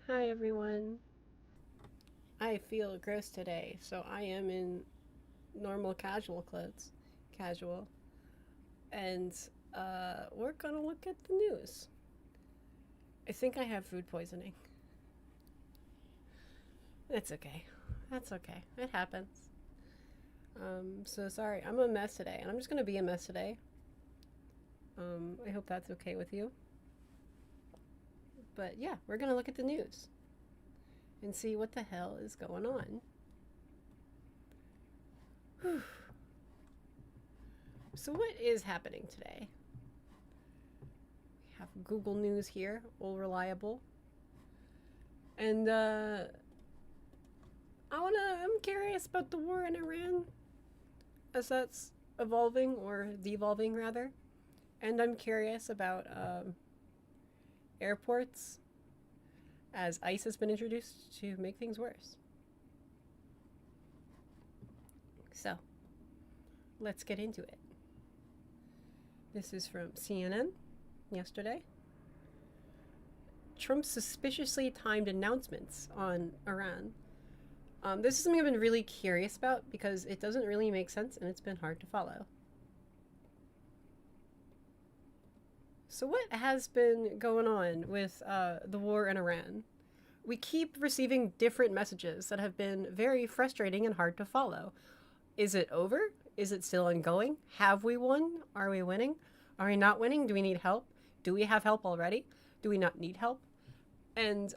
Hi everyone. I feel gross today, so I am in normal casual clothes. Casual. And we're gonna look at the news. I think I have food poisoning. It's okay. That's okay. It happens. So sorry. I'm a mess today, and I'm just gonna be a mess today. I hope that's okay with you. But yeah, we're gonna look at the news and see what the hell is going on. So what is happening today? We have Google News here, all reliable. And I'm curious about the war in Iran as that's evolving or devolving rather. And I'm curious about airports as ICE has been introduced to make things worse. So let's get into it. This is from CNN yesterday. Trump's suspiciously timed announcements on Iran. This is something I've been really curious about because it doesn't really make sense and it's been hard to follow. So, what has been going on with the war in Iran? We keep receiving different messages that have been very frustrating and hard to follow. Is it over? Is it still ongoing? Have we won? Are we winning? Are we not winning? Do we need help? Do we have help already? Do we not need help? And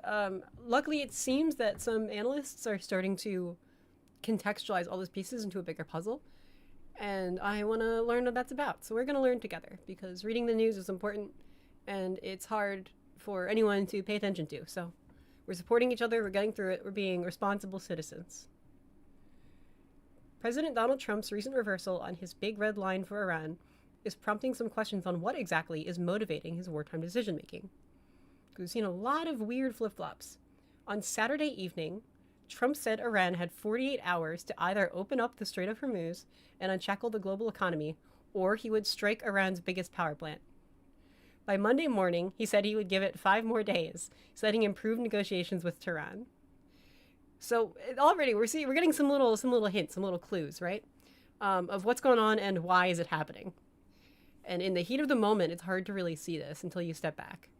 luckily, it seems that some analysts are starting to contextualize all those pieces into a bigger puzzle. And I want to learn what that's about. So we're going to learn together because reading the news is important and it's hard for anyone to pay attention to. So we're supporting each other, we're getting through it, we're being responsible citizens. President Donald Trump's recent reversal on his big red line for Iran is prompting some questions on what exactly is motivating his wartime decision making. We've seen a lot of weird flip flops. On Saturday evening, Trump said Iran had 48 hours to either open up the Strait of Hormuz and unshackle the global economy, or he would strike Iran's biggest power plant. By Monday morning, he said he would give it 5 more days, citing improved negotiations with Tehran. So already we're getting some little hints, some little clues, right, of what's going on and why is it happening. And in the heat of the moment, it's hard to really see this until you step back,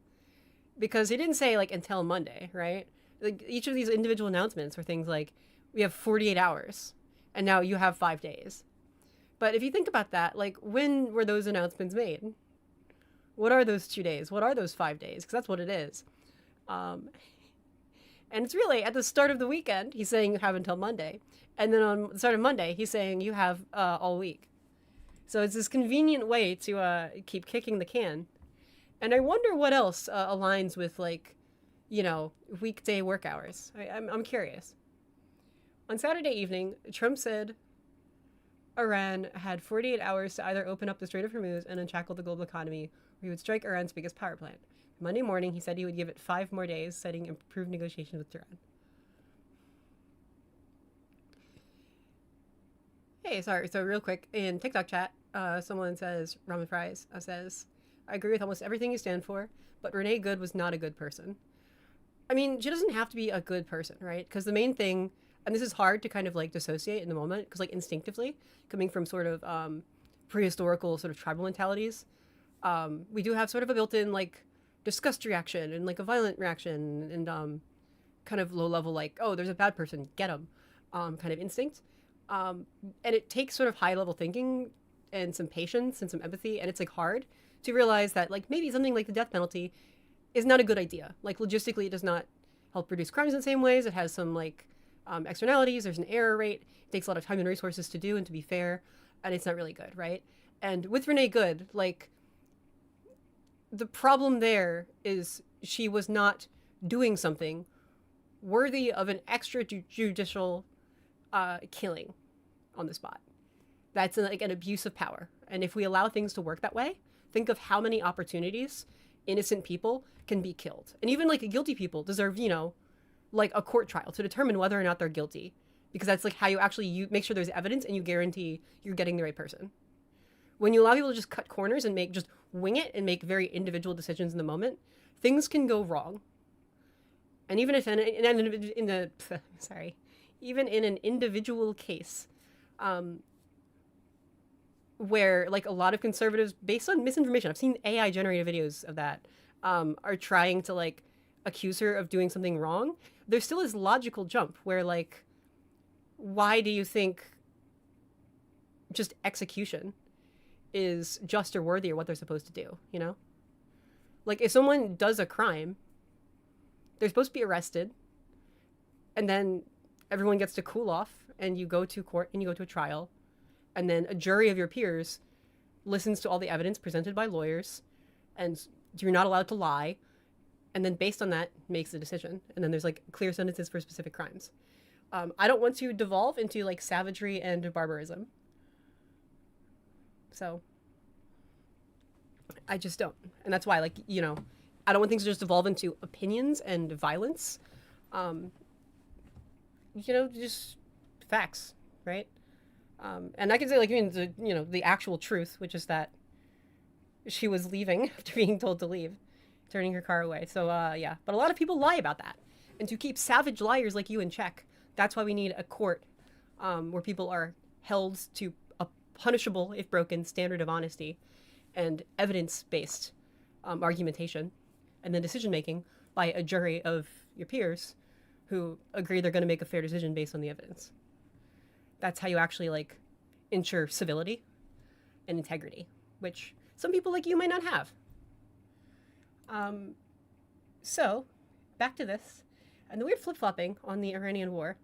because he didn't say like until Monday, right? Like each of these individual announcements were things like we have 48 hours and now you have 5 days. But if you think about that, like when were those announcements made? What are those 2 days? What are those 5 days? Because that's what it is. Um, and it's really at the start of the weekend, he's saying you have until Monday. And then on the start of Monday, he's saying you have all week. So it's this convenient way to keep kicking the can. And I wonder what else aligns with, like, weekday work hours. I'm curious. On Saturday evening, Trump said Iran had 48 hours to either open up the Strait of Hormuz and unshackle the global economy, or he would strike Iran's biggest power plant. Monday morning, he said he would give it 5 more days, citing improved negotiations with Tehran. Hey, sorry. So real quick, in TikTok chat, someone says ramen fries. Says, I agree with almost everything you stand for, but Renee Good was not a good person. I mean, she doesn't have to be a good person, right? Because the main thing, and this is hard to kind of like dissociate in the moment, because like instinctively, coming from sort of prehistorical sort of tribal mentalities, we do have sort of a built-in like disgust reaction and like a violent reaction and kind of low level like, oh, there's a bad person, get him, kind of instinct. And it takes sort of high level thinking and some patience and some empathy, and it's like hard to realize that like maybe something like the death penalty is not a good idea. Like logistically, it does not help reduce crimes in the same ways. It has some like externalities. There's an error rate. It takes a lot of time and resources to do and to be fair, and it's not really good, right? And with Renee Good, like the problem there is she was not doing something worthy of an extrajudicial killing on the spot. That's like an abuse of power. And if we allow things to work that way, think of how many opportunities innocent people can be killed. And even like guilty people deserve, like a court trial to determine whether or not they're guilty. Because that's like how you make sure there's evidence and you guarantee you're getting the right person. When you allow people to just cut corners and just wing it and make very individual decisions in the moment, things can go wrong. And even if in the sorry, even in an individual case, um, where like a lot of conservatives, based on misinformation, I've seen AI generated videos of that, are trying to like accuse her of doing something wrong. There still is logical jump where like, why do you think just execution is just or worthy or what they're supposed to do? You know, like if someone does a crime, they're supposed to be arrested, and then everyone gets to cool off, and you go to court and you go to a trial, and then a jury of your peers listens to all the evidence presented by lawyers, and you're not allowed to lie, and then based on that makes a decision, and then there's like clear sentences for specific crimes. I don't want to devolve into like savagery and barbarism, so I just don't, and that's why, like, you know, I don't want things to just devolve into opinions and violence. Um, you know, just facts, right? And I can say, like, I mean, you know, the actual truth, which is that she was leaving after being told to leave, turning her car away. So, yeah. But a lot of people lie about that. And to keep savage liars like you in check, that's why we need a court where people are held to a punishable, if broken, standard of honesty and evidence-based argumentation, and then decision making by a jury of your peers who agree they're going to make a fair decision based on the evidence. That's how you actually like ensure civility and integrity, which some people like you might not have. So back to this and the weird flip-flopping on the Iranian war.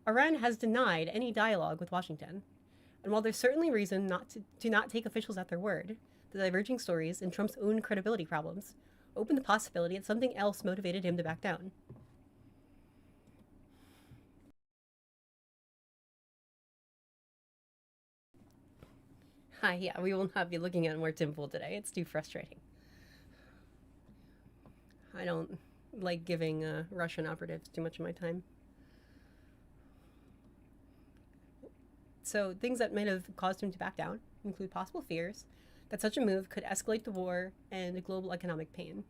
Iran has denied any dialogue with Washington, and while there's certainly reason to not take officials at their word, the diverging stories and Trump's own credibility problems open the possibility that something else motivated him to back down. Hi, yeah, we will not be looking at more Timpool today. It's too frustrating. I don't like giving Russian operatives too much of my time. So, things that might have caused him to back down include possible fears that such a move could escalate the war and global economic pain.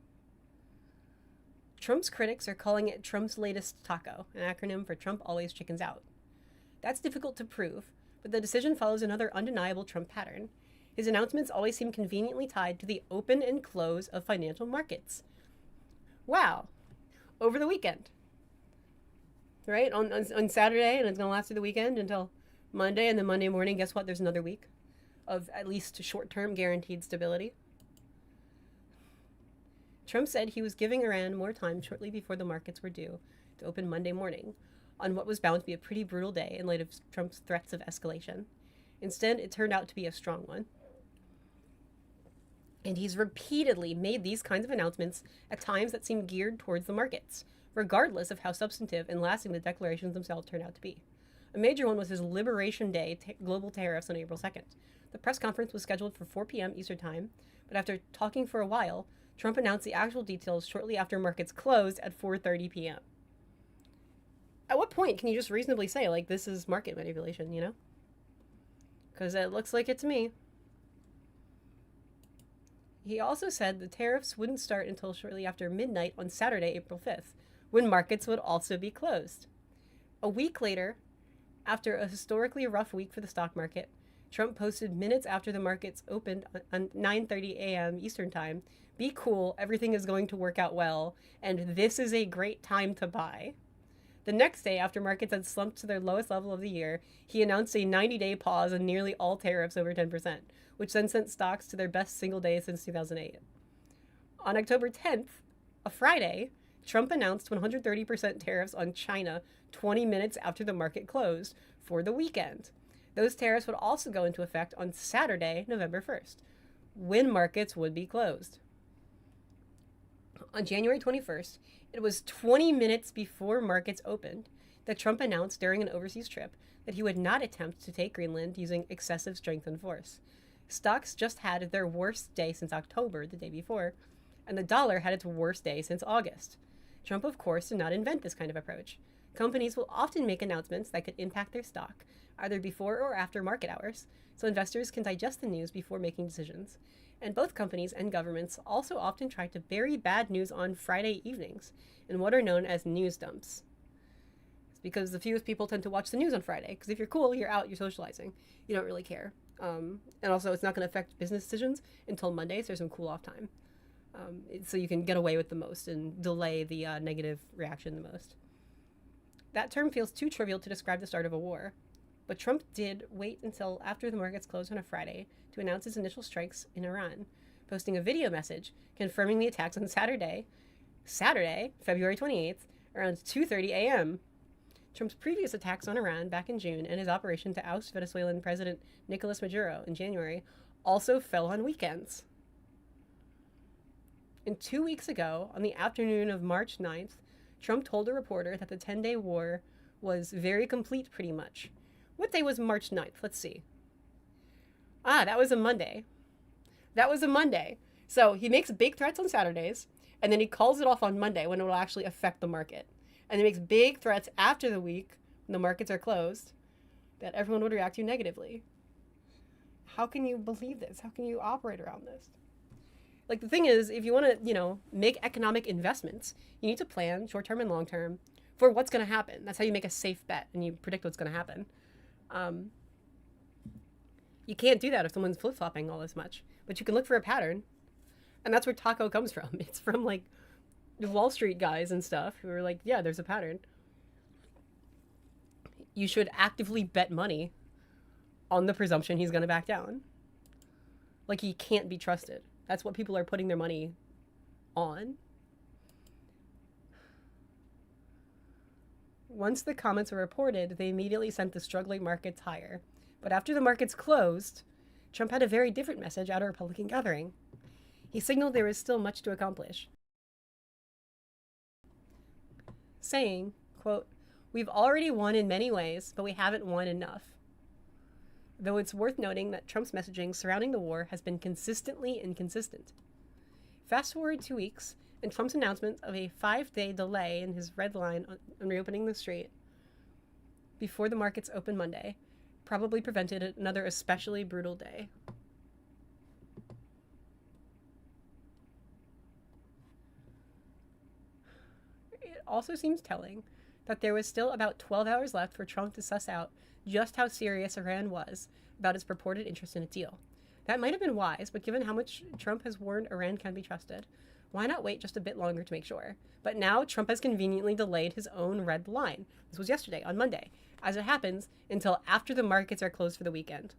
Trump's critics are calling it Trump's latest taco, an acronym for Trump always chickens out. That's difficult to prove, but the decision follows another undeniable Trump pattern. His announcements always seem conveniently tied to the open and close of financial markets. Wow. Over the weekend. Right? On Saturday, and it's going to last through the weekend until Monday, and then Monday morning, guess what? There's another week of at least short-term guaranteed stability. Trump said he was giving Iran more time shortly before the markets were due to open Monday morning on what was bound to be a pretty brutal day in light of Trump's threats of escalation. Instead, it turned out to be a strong one. And he's repeatedly made these kinds of announcements at times that seem geared towards the markets, regardless of how substantive and lasting the declarations themselves turn out to be. A major one was his Liberation Day global tariffs on April 2nd. The press conference was scheduled for 4 p.m. Eastern Time, but after talking for a while, Trump announced the actual details shortly after markets closed at 4:30 p.m. At what point can you just reasonably say, like, this is market manipulation, you know? Because it looks like it to me. He also said the tariffs wouldn't start until shortly after midnight on Saturday, April 5th, when markets would also be closed. A week later, after a historically rough week for the stock market, Trump posted minutes after the markets opened on 9:30 a.m. Eastern Time, "Be cool, everything is going to work out well, and this is a great time to buy." The next day, after markets had slumped to their lowest level of the year, he announced a 90-day pause on nearly all tariffs over 10%, which then sent stocks to their best single day since 2008. On October 10th, a Friday, Trump announced 130% tariffs on China 20 minutes after the market closed for the weekend. Those tariffs would also go into effect on Saturday, November 1st, when markets would be closed. On January 21st, it was 20 minutes before markets opened that Trump announced during an overseas trip that he would not attempt to take Greenland using excessive strength and force. Stocks just had their worst day since October, the day before, and the dollar had its worst day since August. Trump, of course, did not invent this kind of approach. Companies will often make announcements that could impact their stock, either before or after market hours, so investors can digest the news before making decisions. And both companies and governments also often try to bury bad news on Friday evenings in what are known as news dumps. It's because the fewest people tend to watch the news on Friday. Because if you're cool, you're out, you're socializing. You don't really care. And also, it's not going to affect business decisions until Monday, so there's some cool off time. So you can get away with the most and delay the negative reaction the most. That term feels too trivial to describe the start of a war. But Trump did wait until after the markets closed on a Friday to announce his initial strikes in Iran, posting a video message confirming the attacks on Saturday, February 28th, around 2:30 a.m. Trump's previous attacks on Iran back in June and his operation to oust Venezuelan President Nicolas Maduro in January also fell on weekends. And 2 weeks ago, on the afternoon of March 9th, Trump told a reporter that the 10-day war was very complete pretty much. What day was March 9th? Let's see. That was a Monday. So he makes big threats on Saturdays, and then he calls it off on Monday when it will actually affect the market. And he makes big threats after the week, when the markets are closed, that everyone would react to negatively. How can you believe this? How can you operate around this? Like, the thing is, if you want to, make economic investments, you need to plan short-term and long-term for what's going to happen. That's how you make a safe bet and you predict what's going to happen. You can't do that if someone's flip-flopping all this much, but you can look for a pattern, and that's where Taco comes from. It's from like the Wall Street guys and stuff who are like, yeah, there's a pattern. You should actively bet money on the presumption he's going to back down. Like, he can't be trusted. That's what people are putting their money on. Once the comments were reported, they immediately sent the struggling markets higher. But after the markets closed, Trump had a very different message at a Republican gathering. He signaled there was still much to accomplish, saying, quote, "We've already won in many ways, but we haven't won enough." Though it's worth noting that Trump's messaging surrounding the war has been consistently inconsistent. Fast forward 2 weeks, and Trump's announcement of a 5-day delay in his red line on reopening the strait before the markets open Monday probably prevented another especially brutal day. It also seems telling that there was still about 12 hours left for Trump to suss out just how serious Iran was about its purported interest in a deal. That might have been wise, but given how much Trump has warned Iran can be trusted, why not wait just a bit longer to make sure? But now Trump has conveniently delayed his own red line. This was yesterday, on Monday, as it happens, until after the markets are closed for the weekend.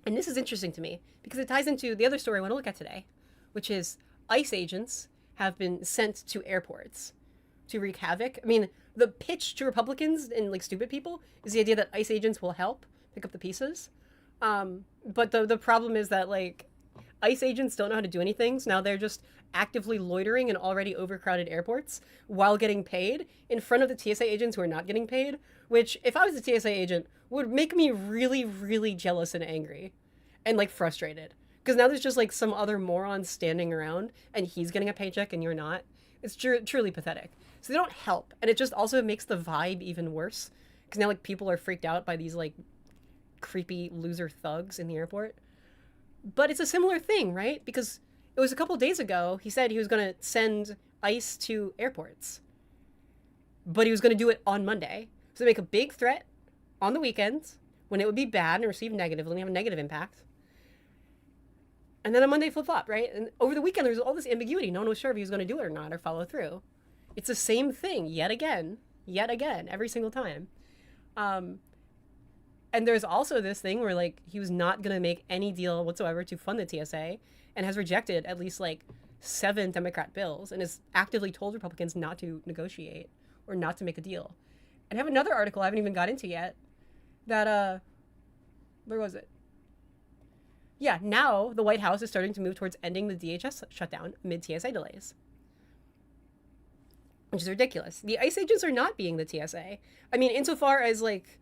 And this is interesting to me because it ties into the other story I want to look at today, which is ICE agents have been sent to airports to wreak havoc. I mean, the pitch to Republicans and like stupid people is the idea that ICE agents will help pick up the pieces. But the problem is that like ICE agents don't know how to do anything, so now they're just actively loitering in already overcrowded airports while getting paid in front of the TSA agents who are not getting paid, which, if I was a TSA agent, would make me really, really jealous and angry and like frustrated. Because now there's just like some other moron standing around and he's getting a paycheck and you're not. It's truly pathetic. So they don't help. And it just also makes the vibe even worse. Because now like people are freaked out by these like creepy loser thugs in the airport. But it's a similar thing, right? Because it was a couple days ago, he said he was going to send ICE to airports. But he was going to do it on Monday. So they make a big threat on the weekends when it would be bad and receive negatively and have a negative impact. And then on Monday, flip-flop, right? And over the weekend, there's all this ambiguity. No one was sure if he was going to do it or not or follow through. It's the same thing yet again, every single time. And there's also this thing where, like, he was not going to make any deal whatsoever to fund the TSA and has rejected at least, like, 7 Democrat bills and has actively told Republicans not to negotiate or not to make a deal. And I have another article I haven't even got into yet that, where was it? Yeah, now the White House is starting to move towards ending the DHS shutdown amid TSA delays, which is ridiculous. The ICE agents are not being the TSA. I mean, insofar as, like,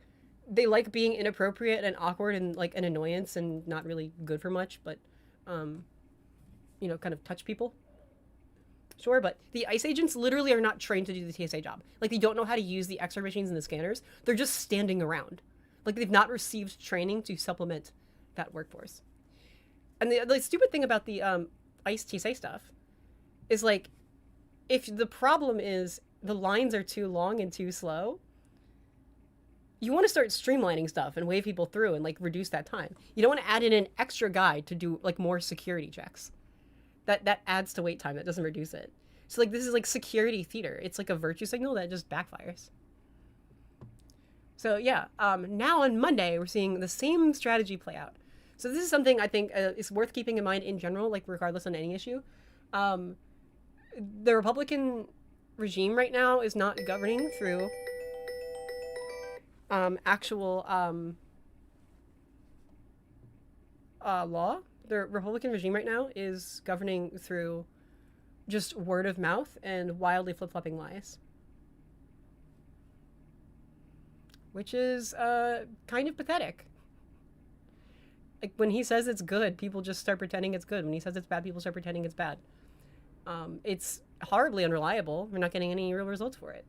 they like being inappropriate and awkward and like an annoyance and not really good for much, but, kind of touch people. Sure, but the ICE agents literally are not trained to do the TSA job. Like, they don't know how to use the X-ray machines and the scanners. They're just standing around. Like, they've not received training to supplement that workforce. And the stupid thing about the ICE TSA stuff is like, if the problem is the lines are too long and too slow, you want to start streamlining stuff and wave people through and like reduce that time. You don't want to add in an extra guy to do like more security checks. That adds to wait time. That doesn't reduce it. So like this is like security theater. It's like a virtue signal that just backfires. So yeah, now on Monday we're seeing the same strategy play out. So this is something I think is worth keeping in mind in general, like regardless on any issue. The Republican regime right now is not governing through actual law. The Republican regime right now is governing through just word of mouth and wildly flip-flopping lies. Which is kind of pathetic. Like, when he says it's good, people just start pretending it's good. When he says it's bad, people start pretending it's bad. It's horribly unreliable. We're not getting any real results for it.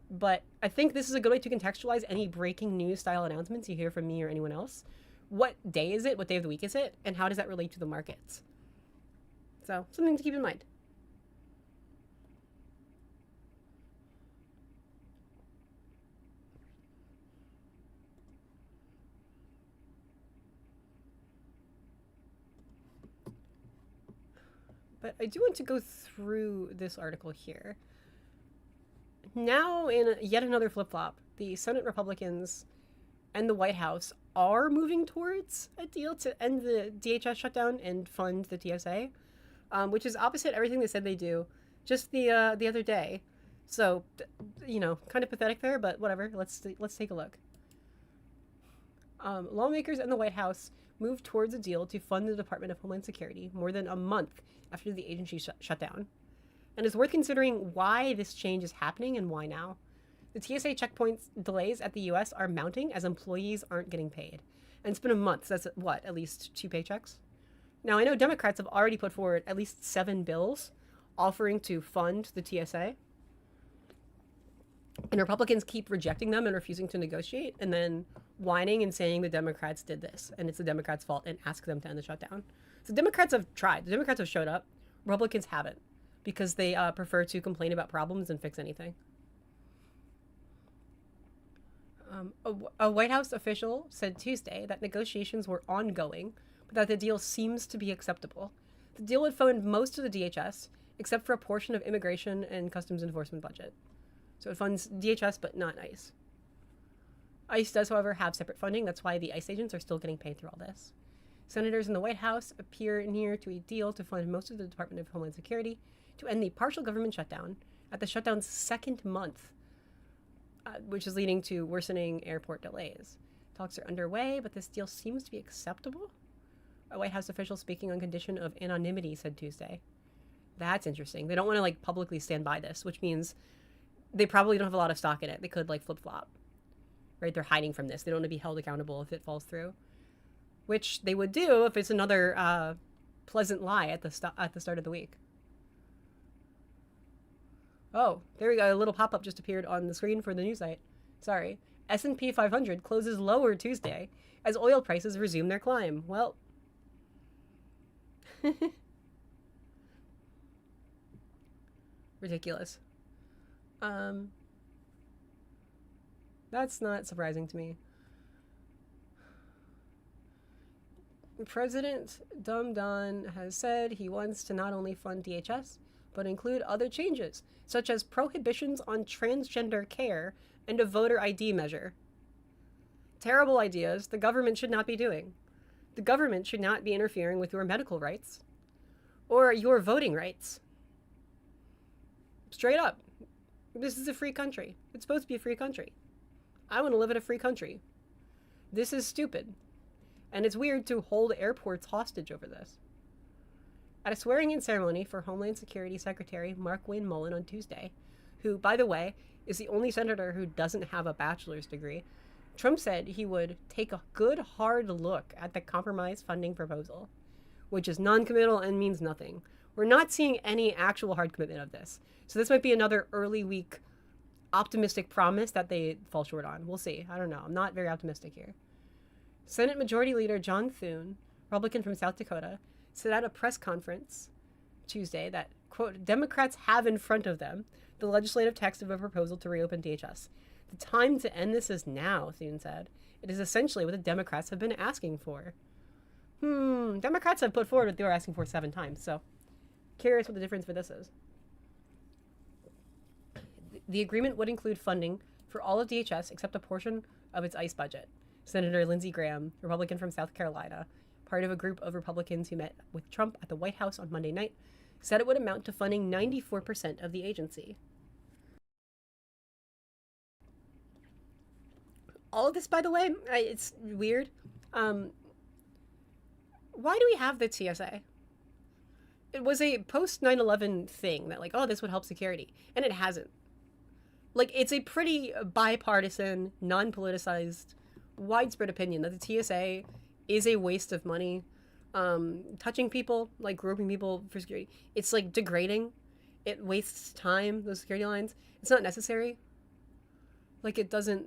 But I think this is a good way to contextualize any breaking news style announcements you hear from me or anyone else. What day is it? What day of the week is it? And how does that relate to the markets? So, something to keep in mind. But I do want to go through this article here. Now, in yet another flip-flop, the Senate Republicans and the White House are moving towards a deal to end the DHS shutdown and fund the TSA, which is opposite everything they said they do just the other day. So, you know, kind of pathetic there, but whatever. Let's take a look. Lawmakers and the White House moved towards a deal to fund the Department of Homeland Security more than a month after the agency shut down. And it's worth considering why this change is happening and why now. The TSA checkpoints delays at the U.S. are mounting as employees aren't getting paid. And it's been a month, so that's what, at least 2 paychecks? Now, I know Democrats have already put forward at least 7 bills offering to fund the TSA. And Republicans keep rejecting them and refusing to negotiate, and then whining and saying the Democrats did this, and it's the Democrats' fault, and ask them to end the shutdown. So Democrats have tried. The Democrats have showed up. Republicans haven't, because they prefer to complain about problems and fix anything. A White House official said Tuesday that negotiations were ongoing, but that the deal seems to be acceptable. The deal would fund most of the DHS, except for a portion of immigration and customs enforcement budget. So it funds DHS, but not ICE. ICE does, however, have separate funding. That's why the ICE agents are still getting paid through all this. Senators in the White House appear near to a deal to fund most of the Department of Homeland Security to end the partial government shutdown at the shutdown's 2nd month, which is leading to worsening airport delays. Talks are underway, but this deal seems to be acceptable. A White House official speaking on condition of anonymity said Tuesday. That's interesting. They don't want to like publicly stand by this, which means they probably don't have a lot of stock in it. They could like flip-flop, right? They're hiding from this. They don't want to be held accountable if it falls through, which they would do if it's another pleasant lie at the start of the week. Oh, there we go. A little pop-up just appeared on the screen for the news site. Sorry. S&P 500 closes lower Tuesday as oil prices resume their climb. Well, ridiculous. That's not surprising to me. President Dumdon has said he wants to not only fund DHS, but include other changes, such as prohibitions on transgender care and a voter ID measure. Terrible ideas the government should not be doing. The government should not be interfering with your medical rights or your voting rights. Straight up. This is a free country. It's supposed to be a free country. I want to live in a free country. This is stupid. And it's weird to hold airports hostage over this. At a swearing-in ceremony for Homeland Security Secretary Mark Wayne Mullen on Tuesday, who, by the way, is the only senator who doesn't have a bachelor's degree, Trump said he would take a good hard look at the compromise funding proposal, which is non-committal and means nothing. We're not seeing any actual hard commitment of this. So this might be another early week optimistic promise that they fall short on. We'll see. I don't know. I'm not very optimistic here. Senate Majority Leader John Thune, Republican from South Dakota, said at a press conference Tuesday that, quote, Democrats have in front of them the legislative text of a proposal to reopen DHS. The time to end this is now, Thune said. It is essentially what the Democrats have been asking for. Democrats have put forward what they were asking for 7 times, so curious what the difference for this is. The agreement would include funding for all of DHS except a portion of its ICE budget. Senator Lindsey Graham, Republican from South Carolina, part of a group of Republicans who met with Trump at the White House on Monday night, said it would amount to funding 94% of the agency. All of this, by the way, it's weird. Why do we have the TSA? It was a post 9/11 thing that, like, oh, this would help security, and it hasn't. Like, it's a pretty bipartisan, non-politicized, widespread opinion that the TSA is a waste of money. Touching people, like groping people for security, it's like degrading. It wastes time, those security lines. It's not necessary. Like, it doesn't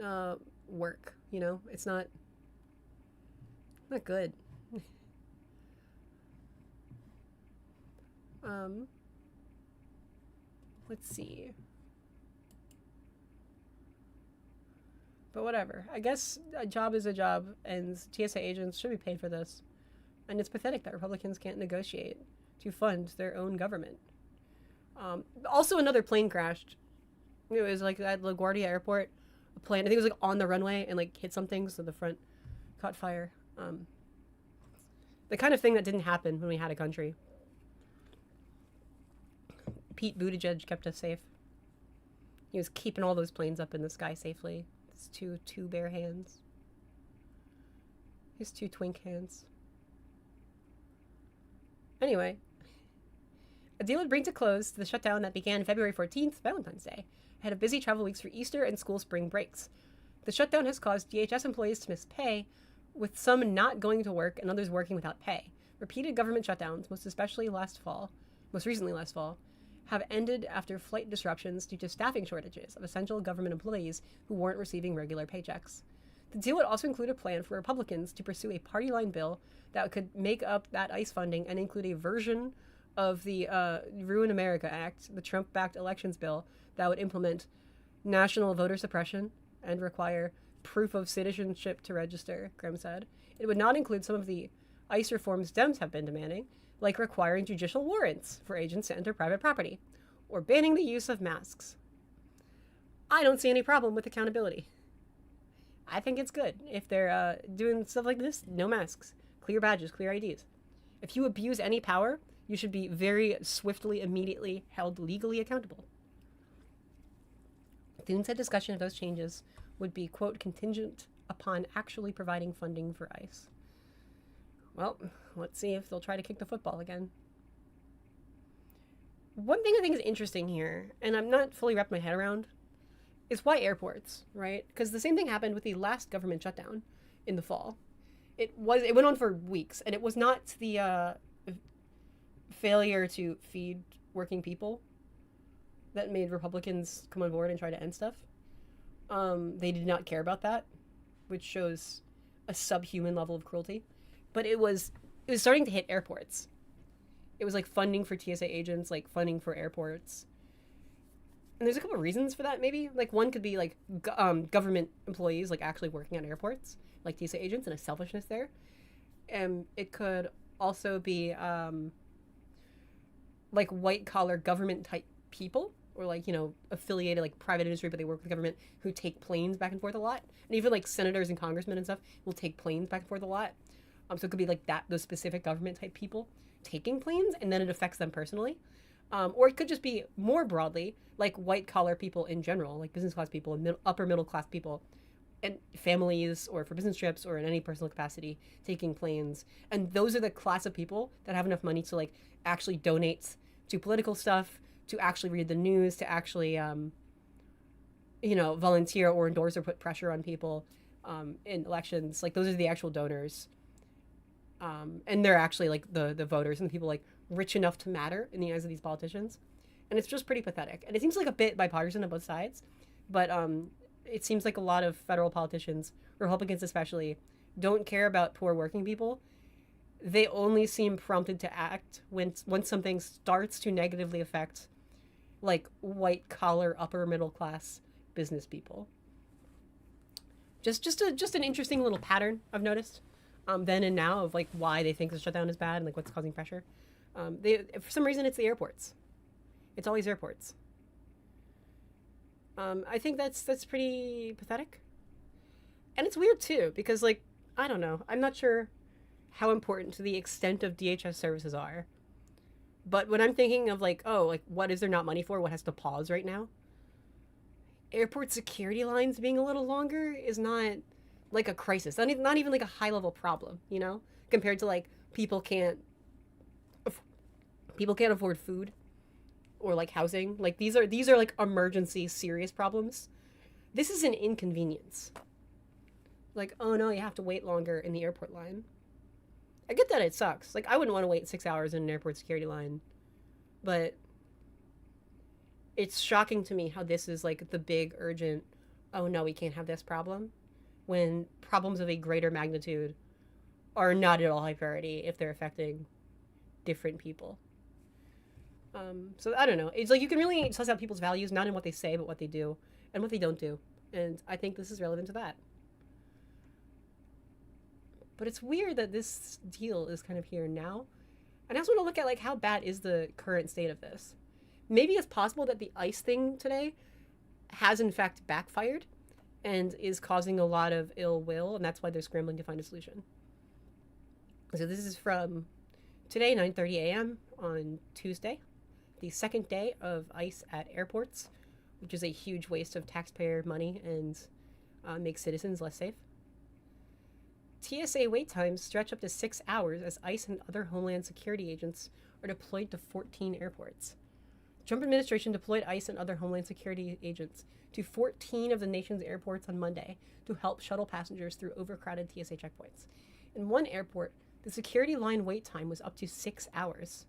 work, you know? It's not good. Let's see. But whatever. I guess a job is a job, and TSA agents should be paid for this. And it's pathetic that Republicans can't negotiate to fund their own government. Also, another plane crashed. It was like at LaGuardia Airport. A plane, I think it was like on the runway and like hit something, so the front caught fire. The kind of thing that didn't happen when we had a country. Pete Buttigieg kept us safe. He was keeping all those planes up in the sky safely. His two bare hands. His 2 twink hands. Anyway, a deal would bring to close the shutdown that began February 14th, Valentine's Day, ahead of busy travel weeks for Easter and school spring breaks. The shutdown has caused DHS employees to miss pay, with some not going to work and others working without pay. Repeated government shutdowns, most recently last fall, have ended after flight disruptions due to staffing shortages of essential government employees who weren't receiving regular paychecks. The deal would also include a plan for Republicans to pursue a party line bill that could make up that ICE funding and include a version of the Ruin America Act, the Trump-backed elections bill that would implement national voter suppression and require proof of citizenship to register, Graham said. It would not include some of the ICE reforms Dems have been demanding, like requiring judicial warrants for agents to enter private property, or banning the use of masks. I don't see any problem with accountability. I think it's good. If they're doing stuff like this, no masks, clear badges, clear IDs. If you abuse any power, you should be very swiftly, immediately held legally accountable. Thune said discussion of those changes would be, quote, contingent upon actually providing funding for ICE. Well, let's see if they'll try to kick the football again. One thing I think is interesting here, and I'm not fully wrapped my head around, is why airports, right? Because the same thing happened with the last government shutdown in the fall. It went on for weeks, and it was not the failure to feed working people that made Republicans come on board and try to end stuff. They did not care about that, which shows a subhuman level of cruelty. But it was starting to hit airports. It was like funding for TSA agents, like funding for airports. And there's a couple of reasons for that, maybe. Like, one could be like government employees, like actually working at airports, like TSA agents, and a selfishness there. And it could also be like white collar government type people, or like, you know, affiliated like private industry, but they work with the government, who take planes back and forth a lot. And even like senators and congressmen and stuff will take planes back and forth a lot. So it could be like that, those specific government type people taking planes, and then it affects them personally. Or it could just be more broadly, like white collar people in general, like business class people and upper middle class people, and families, or for business trips, or in any personal capacity, taking planes. And those are the class of people that have enough money to like actually donate to political stuff, to actually read the news, to actually, you know, volunteer or endorse or put pressure on people in elections. Like, those are the actual donors. And they're actually like the voters and the people like rich enough to matter in the eyes of these politicians. And it's just pretty pathetic. And it seems like a bit bipartisan on both sides, but it seems like a lot of federal politicians, Republicans especially, don't care about poor working people they only seem prompted to act when something starts to negatively affect like white collar upper middle class business people. Just an interesting little pattern I've noticed, then and now of like why they think the shutdown is bad and like what's causing pressure. They for some reason it's the airports. It's always airports. I think that's pretty pathetic, and it's weird too because like I don't know. I'm not sure how important to the extent of DHS services are. But when I'm thinking of like, oh, like what is there not money for? What has to pause right now? Airport security lines being a little longer is not like a crisis. Not even like a high level problem, you know, compared to like people can't afford food or like housing. Like these are like emergency serious problems. This is an inconvenience. Like, oh no, you have to wait longer in the airport line. I get that it sucks. Like I wouldn't want to wait 6 hours in an airport security line, but it's shocking to me how this is like the big urgent, oh no, we can't have this problem, when problems of a greater magnitude are not at all high priority if they're affecting different people. So I don't know. It's like you can really suss out people's values not in what they say but what they do and what they don't do, and I think this is relevant to that. But it's weird that this deal is kind of here now. And I also want to look at like how bad is the current state of this. Maybe it's possible that the ICE thing today has in fact backfired and is causing a lot of ill will, and that's why they're scrambling to find a solution. So this is from today, 9:30 a.m. on Tuesday, the second day of ICE at airports, which is a huge waste of taxpayer money and makes citizens less safe. TSA wait times stretch up to 6 hours as ICE and other Homeland Security agents are deployed to 14 airports. The Trump administration deployed ICE and other Homeland Security agents to 14 of the nation's airports on Monday to help shuttle passengers through overcrowded TSA checkpoints. In one airport, the security line wait time was up to 6 hours.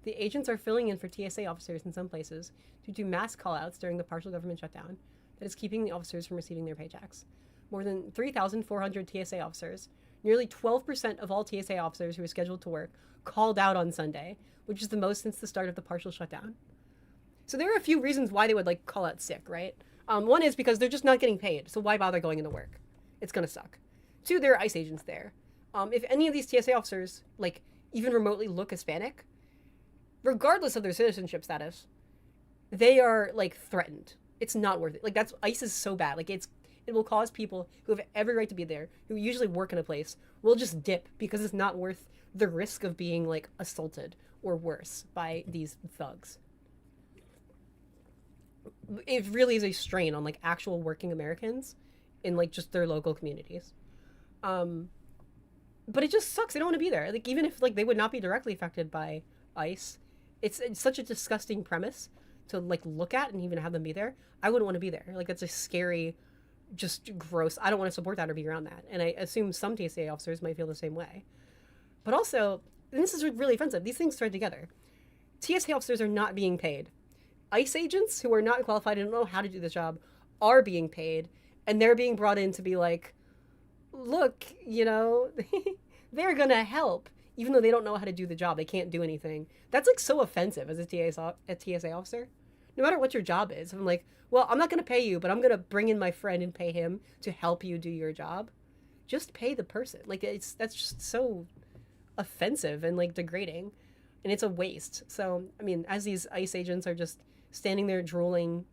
The agents are filling in for TSA officers in some places due to mass callouts during the partial government shutdown that is keeping the officers from receiving their paychecks. More than 3,400 TSA officers, nearly 12% of all TSA officers who were scheduled to work, called out on Sunday, which is the most since the start of the partial shutdown. So there are a few reasons why they would like call out sick, right? One is because they're just not getting paid, so why bother going into work? It's gonna suck. Two, there are ICE agents there. If any of these TSA officers like even remotely look Hispanic, regardless of their citizenship status, they are like threatened. It's not worth it. Like that's ICE is so bad. Like it will cause people who have every right to be there, who usually work in a place, will just dip because it's not worth the risk of being like assaulted or worse by these thugs. It really is a strain on like actual working Americans in like just their local communities. But it just sucks. They don't want to be there. Like even if like they would not be directly affected by ICE, it's such a disgusting premise to like look at and even have them be there. I wouldn't want to be there. Like that's a scary, just gross. I don't want to support that or be around that. And I assume some TSA officers might feel the same way. But also, and this is really offensive, these things thread together. TSA officers are not being paid. ICE agents who are not qualified and don't know how to do the job are being paid, and they're being brought in to be like, look, you know, they're gonna help, even though they don't know how to do the job. They can't do anything. That's like so offensive as a TSA officer. No matter what your job is, I'm like, well, I'm not gonna pay you, but I'm gonna bring in my friend and pay him to help you do your job. Just pay the person. Like that's just so offensive and like degrading, and it's a waste. So I mean, as these ICE agents are just standing there drooling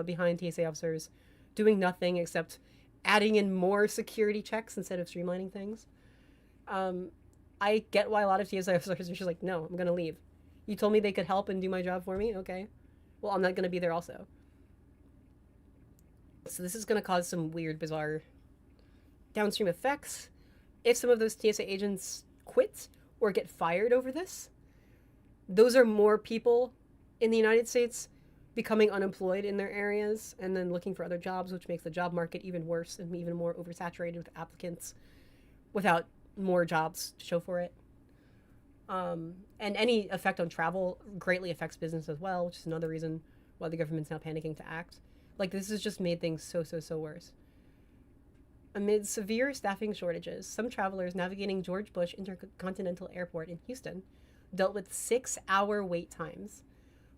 behind TSA officers, doing nothing except adding in more security checks instead of streamlining things. I get why a lot of TSA officers are just like, no, I'm gonna leave. You told me they could help and do my job for me? Okay. Well, I'm not gonna be there also. So this is gonna cause some weird, bizarre downstream effects. If some of those TSA agents quit or get fired over this, those are more people in the United States becoming unemployed in their areas and then looking for other jobs, which makes the job market even worse and even more oversaturated with applicants without more jobs to show for it. And any effect on travel greatly affects business as well, which is another reason why the government's now panicking to act. Like, this has just made things so worse. Amid severe staffing shortages, some travelers navigating George Bush Intercontinental Airport in Houston dealt with 6-hour wait times.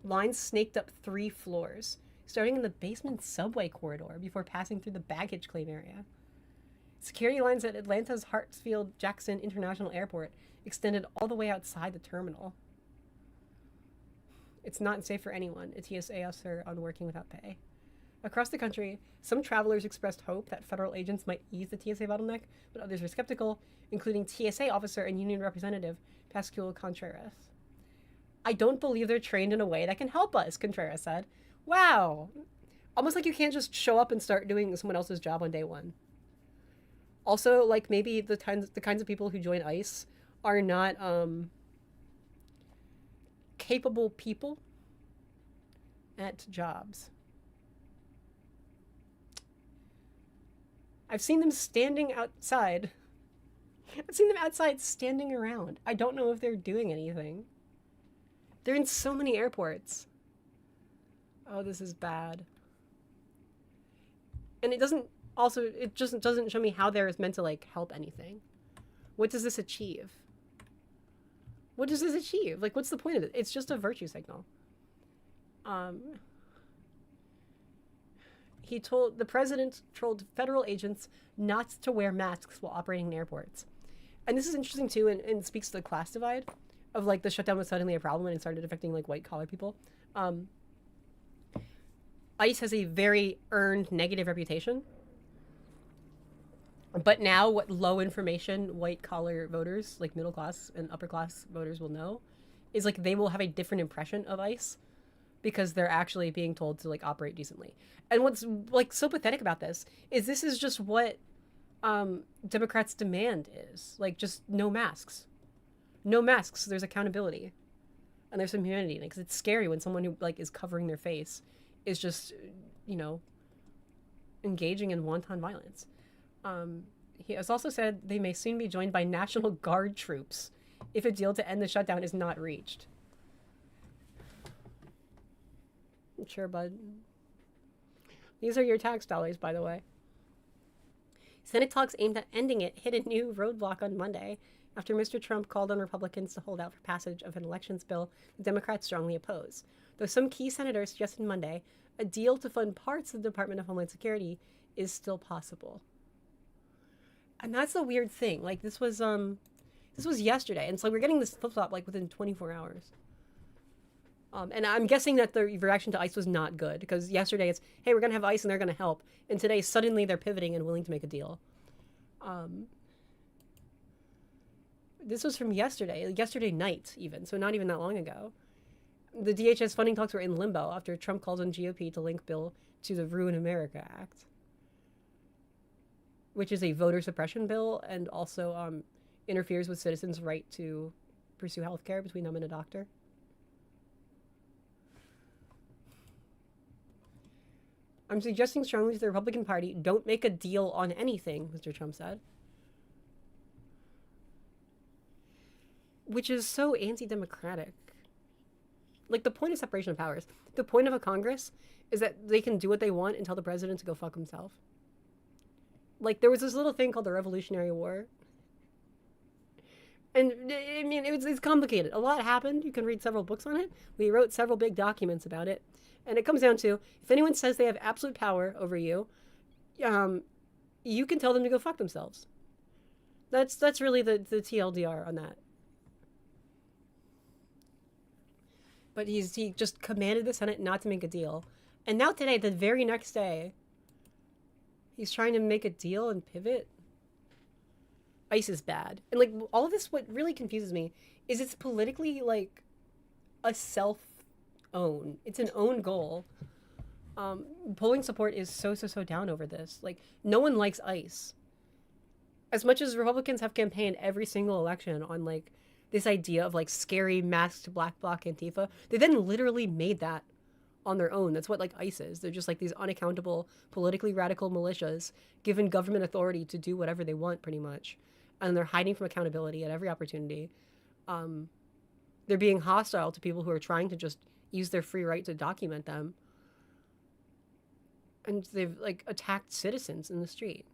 Lines snaked up 3 floors, starting in the basement subway corridor before passing through the baggage claim area. Security lines at Atlanta's Hartsfield-Jackson International Airport extended all the way outside the terminal. It's not safe for anyone, a TSA officer on working without pay. Across the country, some travelers expressed hope that federal agents might ease the TSA bottleneck, but others were skeptical, including TSA officer and union representative Pascual Contreras. I don't believe they're trained in a way that can help us, Contreras said. Wow. Almost like you can't just show up and start doing someone else's job on day one. Also, like, maybe the kinds of people who join ICE are not capable people at jobs. I've seen them standing outside. I've seen them outside standing around. I don't know if they're doing anything. They're in so many airports. Oh, this is bad. And it just doesn't show me how they're meant to, like, help anything. What does this achieve? What does this achieve? Like, what's the point of it? It's just a virtue signal. The president told federal agents not to wear masks while operating in airports. And this is interesting, too, and speaks to the class divide of, like, the shutdown was suddenly a problem and it started affecting, like, white-collar people. ICE has a very earned negative reputation. But now what low information white-collar voters, like middle-class and upper-class voters will know, is, like, they will have a different impression of ICE because they're actually being told to, like, operate decently. And what's, like, so pathetic about this is just what Democrats' demand is. Like, just no masks. No masks, so there's accountability. And there's some humanity in it, because it's scary when someone who, like, is covering their face is just, you know, engaging in wanton violence. He has also said they may soon be joined by National Guard troops if a deal to end the shutdown is not reached. Sure, bud. These are your tax dollars, by the way. Senate talks aimed at ending it hit a new roadblock on Monday after Mr. Trump called on Republicans to hold out for passage of an elections bill the Democrats strongly oppose. Though some key senators suggested Monday a deal to fund parts of the Department of Homeland Security is still possible. And that's the weird thing. Like, this was yesterday, and so we're getting this flip-flop, like, within 24 hours. And I'm guessing that the reaction to ICE was not good, because yesterday it's, hey, we're going to have ICE and they're going to help. And today, suddenly, they're pivoting and willing to make a deal. This was from yesterday night, even, so not even that long ago. The DHS funding talks were in limbo after Trump called on GOP to link bill to the Ruin America Act, which is a voter suppression bill and also interferes with citizens' right to pursue health care between them and a doctor. I'm suggesting strongly to the Republican Party, don't make a deal on anything, Mr. Trump said. Which is so anti-democratic. Like, the point of separation of powers, the point of a Congress is that they can do what they want and tell the president to go fuck himself. Like, there was this little thing called the Revolutionary War. And, I mean, it's complicated. A lot happened. You can read several books on it. We wrote several big documents about it. And it comes down to, if anyone says they have absolute power over you, you can tell them to go fuck themselves. That's really the TLDR on that. But he just commanded the Senate not to make a deal. And now today, the very next day, he's trying to make a deal and pivot. ICE is bad. And, like, all of this, what really confuses me is it's politically, like, a self-own. It's an own goal. Polling support is so down over this. Like, no one likes ICE. As much as Republicans have campaigned every single election on, like, this idea of, like, scary masked black bloc Antifa, they then literally made that on their own. That's what, like, ICE is. They're just, like, these unaccountable, politically radical militias given government authority to do whatever they want, pretty much. And they're hiding from accountability at every opportunity. They're being hostile to people who are trying to just use their free right to document them. And they've, like, attacked citizens in the street.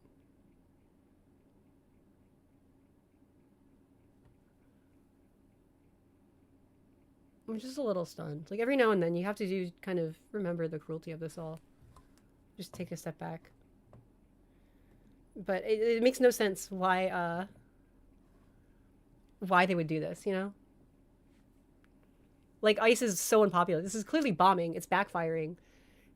I'm just a little stunned. Like every now and then you have to do kind of remember the cruelty of this all. Just take a step back. But it makes no sense why they would do this, you know? Like ICE is so unpopular. This is clearly bombing. It's backfiring.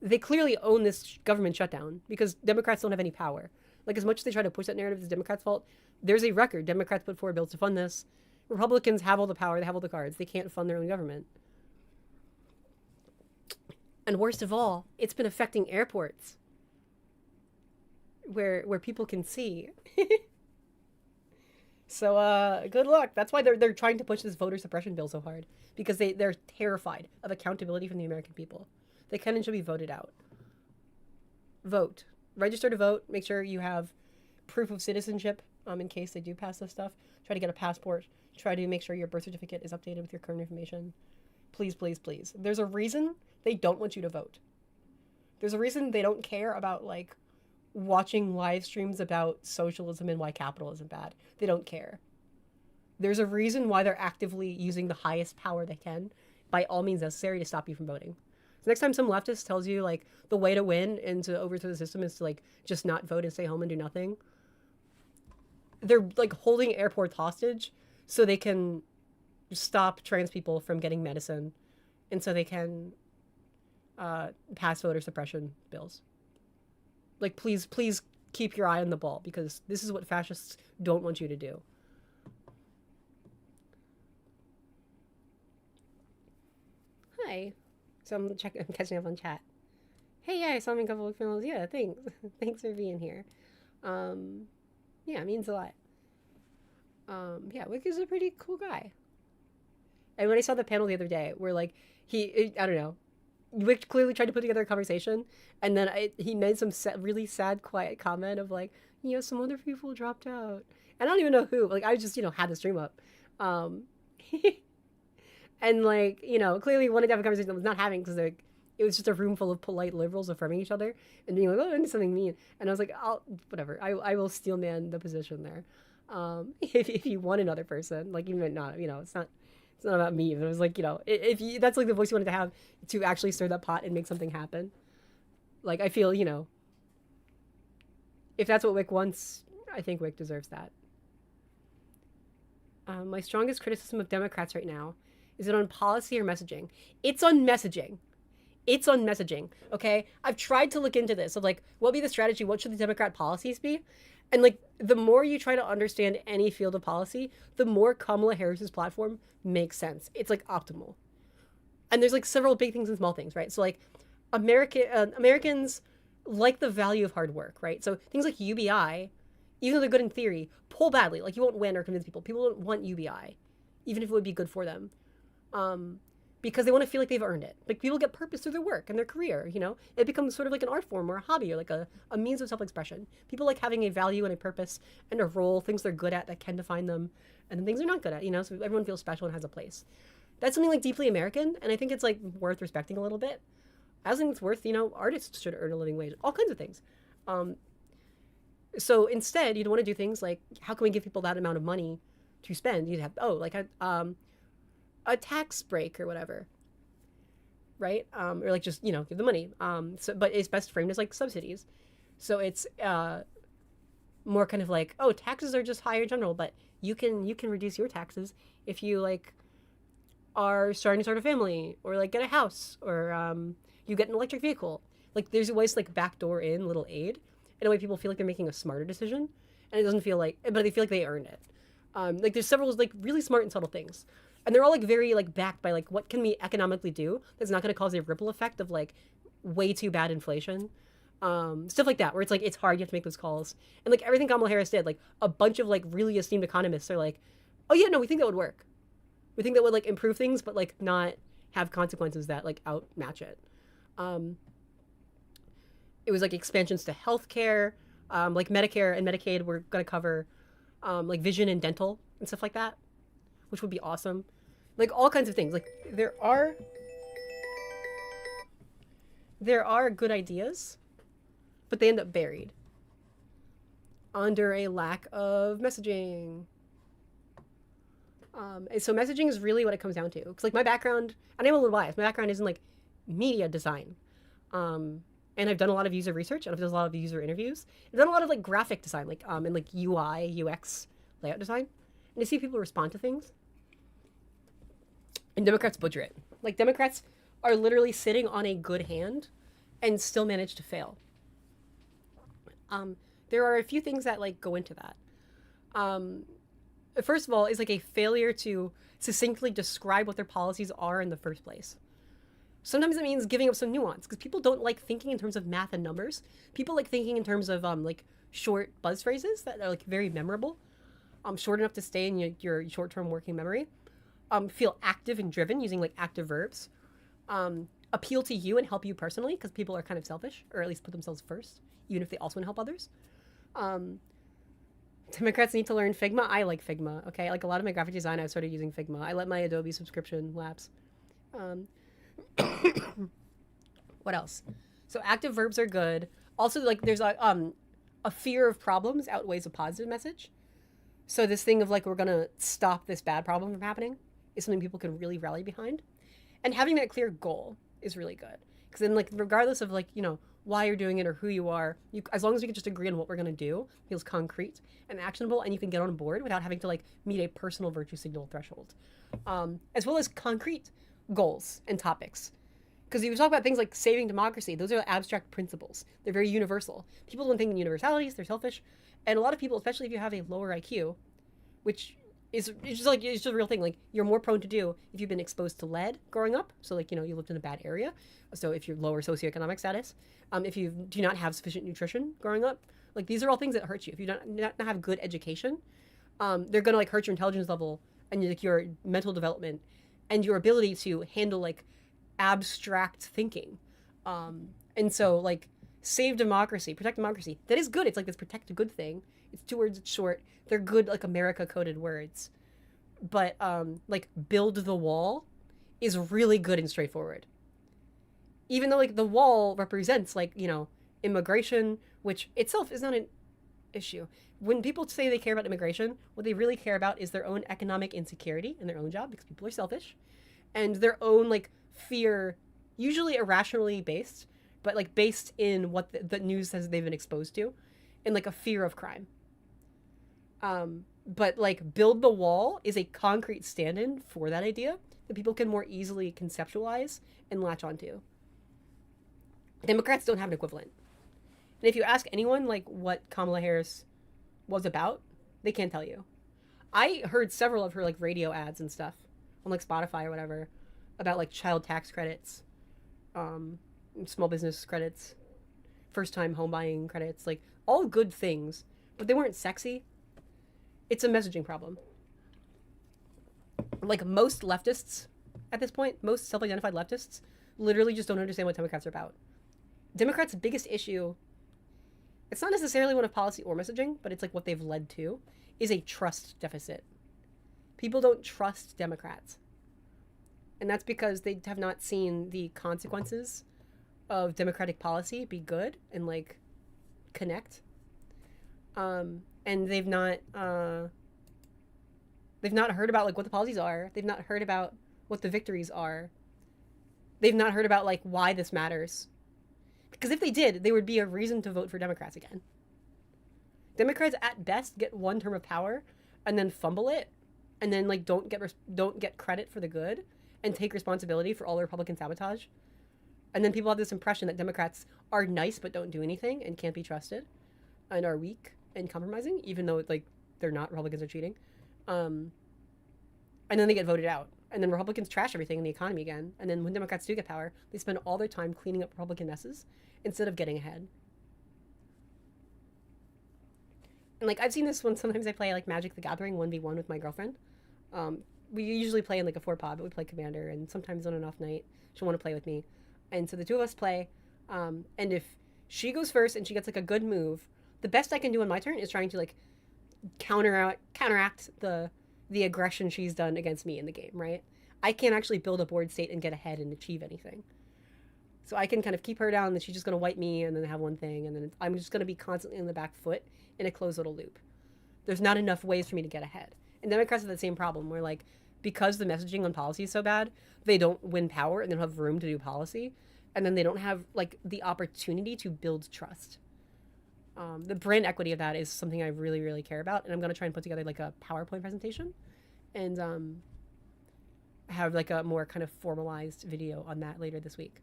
They clearly own this government shutdown because Democrats don't have any power. Like as much as they try to push that narrative, it's Democrats' fault. There's a record. Democrats put forward bills to fund this. Republicans have all the power. They have all the cards. They can't fund their own government. And worst of all, it's been affecting airports where people can see. So good luck. That's why they're trying to push this voter suppression bill so hard because they're terrified of accountability from the American people. They can and should be voted out. Vote. Register to vote. Make sure you have proof of citizenship in case they do pass this stuff. Try to get a passport. Try to make sure your birth certificate is updated with your current information. Please, please, please. There's a reason they don't want you to vote. There's a reason they don't care about, like, watching live streams about socialism and why capitalism is bad. They don't care. There's a reason why they're actively using the highest power they can by all means necessary to stop you from voting. So next time some leftist tells you, like, the way to win and to overthrow the system is to, like, just not vote and stay home and do nothing, they're, like, holding airports hostage so they can stop trans people from getting medicine and so they can pass voter suppression bills. Like, please, please keep your eye on the ball because this is what fascists don't want you to do. Hi. So I'm catching up on chat. Hey, yeah, I saw him in a couple of films. Yeah, thanks. Thanks for being here. Yeah, it means a lot. Yeah, Wick is a pretty cool guy. And when I saw the panel the other day, where, like, I don't know, Wick clearly tried to put together a conversation, and then he made some really sad, quiet comment of, like, you know, some other people dropped out. And I don't even know who. Like, I just, you know, had the stream up. And, like, you know, clearly wanted to have a conversation that was not having because, like, it was just a room full of polite liberals affirming each other and being like, oh, I did something mean. And I was like, whatever. I will steel man the position there. If you want another person, like, even not, you know, it's not about me. It was like, you know, if you, that's like the voice you wanted to have to actually stir that pot and make something happen. Like, I feel, you know, if that's what Wick wants, I think Wick deserves that. My strongest criticism of Democrats right now, is it on policy or messaging? It's on messaging. It's on messaging, okay? I've tried to look into this of, like, what would be the strategy? What should the Democrat policies be? And, like, the more you try to understand any field of policy, the more Kamala Harris's platform makes sense. It's, like, optimal. And there's, like, several big things and small things, right? So, like, Americans like the value of hard work, right? So things like UBI, even though they're good in theory, pull badly. Like, you won't win or convince people. People don't want UBI, even if it would be good for them. Because they want to feel like they've earned it. Like, people get purpose through their work and their career, you know? It becomes sort of like an art form or a hobby or like a means of self-expression. People like having a value and a purpose and a role, things they're good at that can define them, and then things they're not good at, you know? So everyone feels special and has a place. That's something, like, deeply American, and I think it's, like, worth respecting a little bit. I also think it's worth, you know, artists should earn a living wage, all kinds of things. So instead, you'd want to do things like, how can we give people that amount of money to spend? You'd have, like a tax break or whatever, right? Or, like, just, you know, give the money. But it's best framed as, like, subsidies. So it's more kind of like, oh, taxes are just higher in general, but you can reduce your taxes if you, like, are starting to start a family or, like, get a house or you get an electric vehicle. Like, there's ways to, like, backdoor in little aid in a way people feel like they're making a smarter decision, and it doesn't feel like, but they feel like they earned it. Like, there's several, like, really smart and subtle things. And they're all, like, very, like, backed by, like, what can we economically do that's not going to cause a ripple effect of, like, way too bad inflation. Stuff like that, where it's, like, it's hard, you have to make those calls. And, like, everything Kamala Harris did, like, a bunch of, like, really esteemed economists are like, oh, yeah, no, we think that would work. We think that would, like, improve things, but, like, not have consequences that, like, outmatch it. It was, like, expansions to healthcare, like, Medicare and Medicaid were going to cover, like, vision and dental and stuff like that, which would be awesome. Like, all kinds of things. Like, there are good ideas, but they end up buried under a lack of messaging. And so messaging is really what it comes down to. Because like my background, and I'm a little biased. My background is in like media design, and I've done a lot of user research and I've done a lot of user interviews. I've done a lot of like graphic design, like and like UI, UX, layout design, and to see people respond to things. And Democrats butcher it. Like Democrats are literally sitting on a good hand, and still manage to fail. There are a few things that like go into that. Um, First of all, is like a failure to succinctly describe what their policies are in the first place. Sometimes it means giving up some nuance because people don't like thinking in terms of math and numbers. People like thinking in terms of like short buzz phrases that are like very memorable, short enough to stay in your short-term working memory. Feel active and driven using like active verbs. Appeal to you and help you personally because people are kind of selfish or at least put themselves first, even if they also want to help others. Um, Democrats need to learn Figma. I like Figma. Okay, like a lot of my graphic design, I've started using Figma. I let my Adobe subscription lapse. Um, what else? So active verbs are good. Also, like there's a fear of problems outweighs a positive message. So this thing of like we're gonna stop this bad problem from happening is something people can really rally behind, and having that clear goal is really good because then like regardless of like why you're doing it or who you are, as long as we can just agree on what we're gonna do, feels concrete and actionable, and you can get on board without having to like meet a personal virtue signal threshold, as well as concrete goals and topics. Because you talk about things like saving democracy, those are abstract principles. They're very universal. People don't think in universalities; they're selfish, and a lot of people, especially if you have a lower IQ, which is it's just like it's just a real thing. Like you're more prone to do if you've been exposed to lead growing up. So like you lived in a bad area. So if you're lower socioeconomic status, if you do not have sufficient nutrition growing up, like these are all things that hurt you. If you not have good education, they're gonna like hurt your intelligence level and like your mental development and your ability to handle like abstract thinking. And so like save democracy, protect democracy. That is good. It's like this protect a good thing. It's two words, it's short. They're good like America coded words. But like build the wall is really good and straightforward. Even though like the wall represents like, immigration, which itself is not an issue. When people say they care about immigration, what they really care about is their own economic insecurity in their own job because people are selfish and their own like fear, usually irrationally based, but like based in what the news says they've been exposed to, and like a fear of crime. But like build the wall is a concrete stand-in for that idea that people can more easily conceptualize and latch onto. Democrats don't have an equivalent. And if you ask anyone like what Kamala Harris was about, they can't tell you. I heard several of her like radio ads and stuff on like Spotify or whatever about like child tax credits, small business credits, first time home buying credits, like all good things, but they weren't sexy. It's a messaging problem. Like most leftists at this point, most self-identified leftists literally just don't understand what Democrats are about. Democrats' biggest issue, it's not necessarily one of policy or messaging, but it's like what they've led to, is a trust deficit. People don't trust Democrats. And that's because they have not seen the consequences of Democratic policy be good and like connect. And they've not heard about like what the policies are. They've not heard about what the victories are. They've not heard about like why this matters. Because if they did, there would be a reason to vote for Democrats again. Democrats at best get one term of power and then fumble it and then like don't get credit for the good and take responsibility for all the Republican sabotage. And then people have this impression that Democrats are nice but don't do anything and can't be trusted and are weak and compromising, even though like they're not. Republicans are cheating. And then they get voted out. And then Republicans trash everything in the economy again. And then when Democrats do get power, they spend all their time cleaning up Republican messes instead of getting ahead. And like I've seen this when sometimes I play like Magic the Gathering 1v1 with my girlfriend. We usually play in like a 4-pod, but we play Commander, and sometimes on an off night she'll want to play with me. And so the two of us play, and if she goes first and she gets like a good move, the best I can do on my turn is trying to like counteract the aggression she's done against me in the game, right? I can't actually build a board state and get ahead and achieve anything. So I can kind of keep her down, and she's just going to wipe me and then have one thing, and then I'm just going to be constantly in the back foot in a closed little loop. There's not enough ways for me to get ahead. And Democrats have the same problem where, like, because the messaging on policy is so bad, they don't win power and they don't have room to do policy. And then they don't have, like, the opportunity to build trust. The brand equity of that is something I really, really care about. And I'm going to try and put together, like, a PowerPoint presentation and have, like, a more kind of formalized video on that later this week.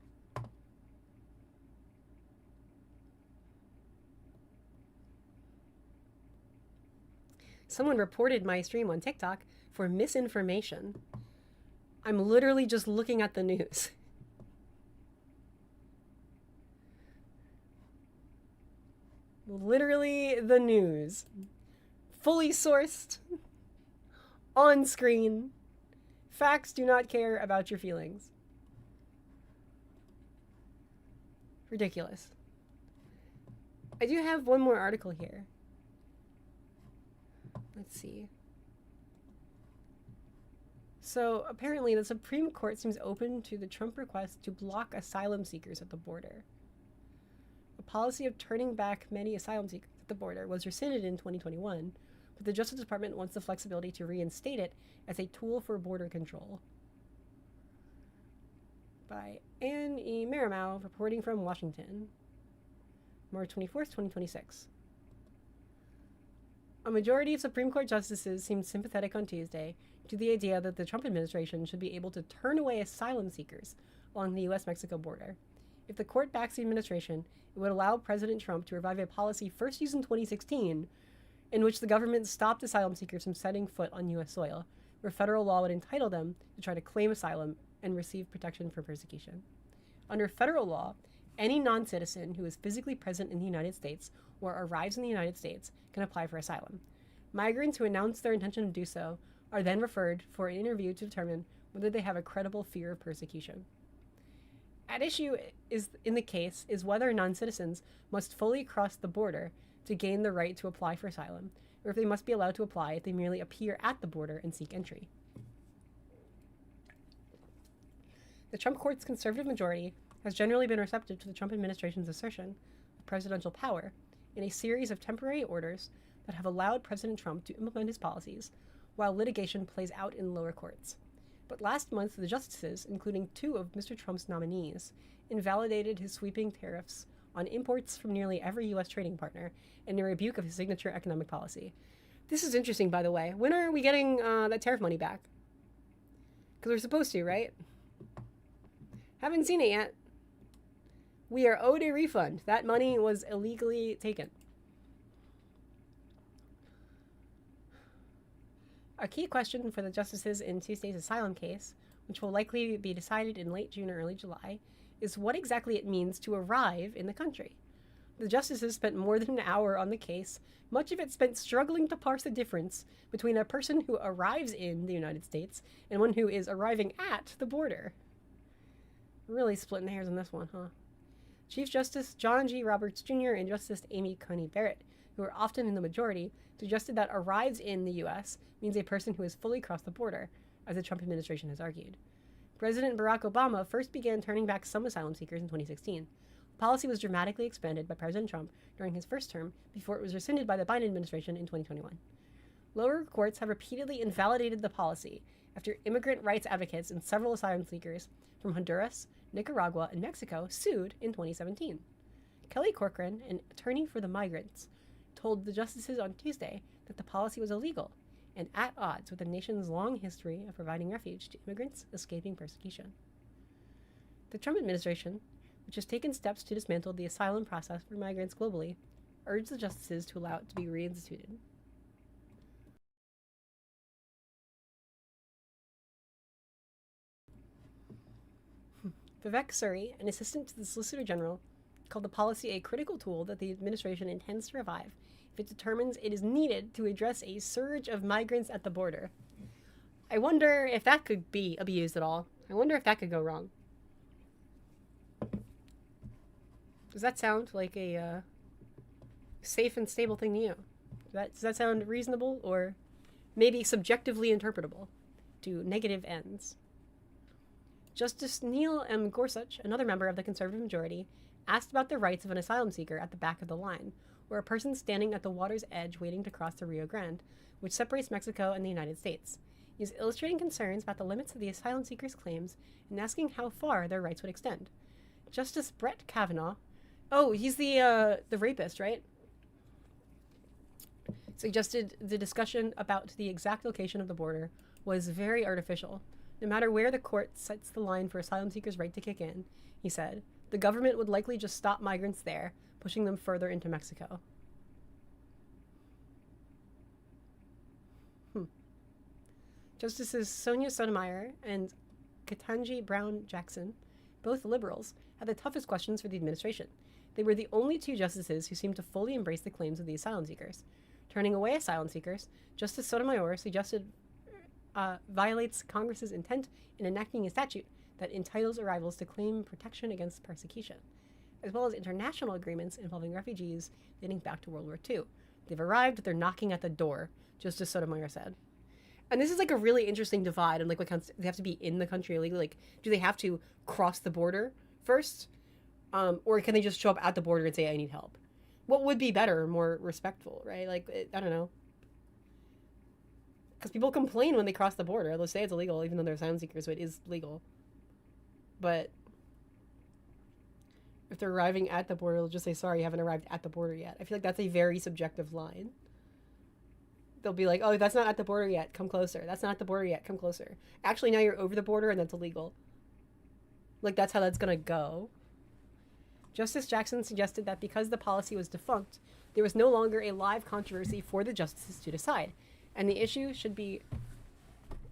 Someone reported my stream on TikTok for misinformation. I'm literally just looking at the news. Literally the news. Fully sourced. On screen. Facts do not care about your feelings. Ridiculous. I do have one more article here. Let's see. So apparently the Supreme Court seems open to the Trump request to block asylum seekers at the border. A policy of turning back many asylum seekers at the border was rescinded in 2021, but the Justice Department wants the flexibility to reinstate it as a tool for border control. By Anne E. Marimau, reporting from Washington, March 24th, 2026. A majority of Supreme Court justices seemed sympathetic on Tuesday to the idea that the Trump administration should be able to turn away asylum seekers along the U.S.-Mexico border. If the court backs the administration, it would allow President Trump to revive a policy first used in 2016, in which the government stopped asylum seekers from setting foot on U.S. soil, where federal law would entitle them to try to claim asylum and receive protection from persecution. Under federal law, any non-citizen who is physically present in the United States or arrives in the United States can apply for asylum. Migrants who announce their intention to do so are then referred for an interview to determine whether they have a credible fear of persecution. At issue in the case is whether non-citizens must fully cross the border to gain the right to apply for asylum, or if they must be allowed to apply if they merely appear at the border and seek entry. The Trump court's conservative majority has generally been receptive to the Trump administration's assertion of presidential power in a series of temporary orders that have allowed President Trump to implement his policies while litigation plays out in lower courts. But last month, the justices, including two of Mr. Trump's nominees, invalidated his sweeping tariffs on imports from nearly every U.S. trading partner in a rebuke of his signature economic policy. This is interesting, by the way. When are we getting that tariff money back? Because we're supposed to, right? Haven't seen it yet. We are owed a refund. That money was illegally taken. A key question for the justices in Tuesday's asylum case, which will likely be decided in late June or early July, is what exactly it means to arrive in the country. The justices spent more than an hour on the case, much of it spent struggling to parse the difference between a person who arrives in the United States and one who is arriving at the border. Really splitting hairs on this one, huh? Chief Justice John G. Roberts Jr. and Justice Amy Coney Barrett, who are often in the majority, suggested that arrives in the U.S. means a person who has fully crossed the border, as the Trump administration has argued. President Barack Obama first began turning back some asylum seekers in 2016. The policy was dramatically expanded by President Trump during his first term before it was rescinded by the Biden administration in 2021. Lower courts have repeatedly invalidated the policy after immigrant rights advocates and several asylum seekers from Honduras, Nicaragua, and Mexico sued in 2017. Kelly Corcoran, an attorney for the migrants, told the justices on Tuesday that the policy was illegal and at odds with the nation's long history of providing refuge to immigrants escaping persecution. The Trump administration, which has taken steps to dismantle the asylum process for migrants globally, urged the justices to allow it to be reinstituted. Vivek Suri, an assistant to the Solicitor General, called the policy a critical tool that the administration intends to revive if it determines it is needed to address a surge of migrants at the border. I wonder if that could be abused at all. I wonder if that could go wrong. Does that sound like a safe and stable thing to you? Does that sound reasonable or maybe subjectively interpretable to negative ends? Justice Neil M. Gorsuch, another member of the conservative majority, asked about the rights of an asylum seeker at the back of the line, or a person standing at the water's edge waiting to cross the Rio Grande, which separates Mexico and the United States. He is illustrating concerns about the limits of the asylum seekers' claims and asking how far their rights would extend. Justice Brett Kavanaugh, oh, he's the rapist, right? Suggested the discussion about the exact location of the border was very artificial. No matter where the court sets the line for asylum seekers' right to kick in, he said, the government would likely just stop migrants there, pushing them further into Mexico. Justices Sonia Sotomayor and Ketanji Brown Jackson, both liberals, had the toughest questions for the administration. They were the only two justices who seemed to fully embrace the claims of the asylum seekers. Turning away asylum seekers, Justice Sotomayor suggested violates Congress's intent in enacting a statute that entitles arrivals to claim protection against persecution, as well as international agreements involving refugees dating back to World War II. They've arrived, they're knocking at the door, Justice Sotomayor said. And this is like a really interesting divide, and like what counts, they have to be in the country illegally. Like, do they have to cross the border first, or can they just show up at the border and say, "I need help"? What would be better, more respectful, right? Like, I don't know, because people complain when they cross the border. They'll say it's illegal, even though they're asylum seekers, so it is legal. But if they're arriving at the border, they'll just say, "Sorry, you haven't arrived at the border yet." I feel like that's a very subjective line. They'll be like, oh, that's not at the border yet, come closer. That's not at the border yet, come closer. Actually, now you're over the border and that's illegal. Like, that's how that's gonna go. Justice Jackson suggested that because the policy was defunct, there was no longer a live controversy for the justices to decide, and the issue should be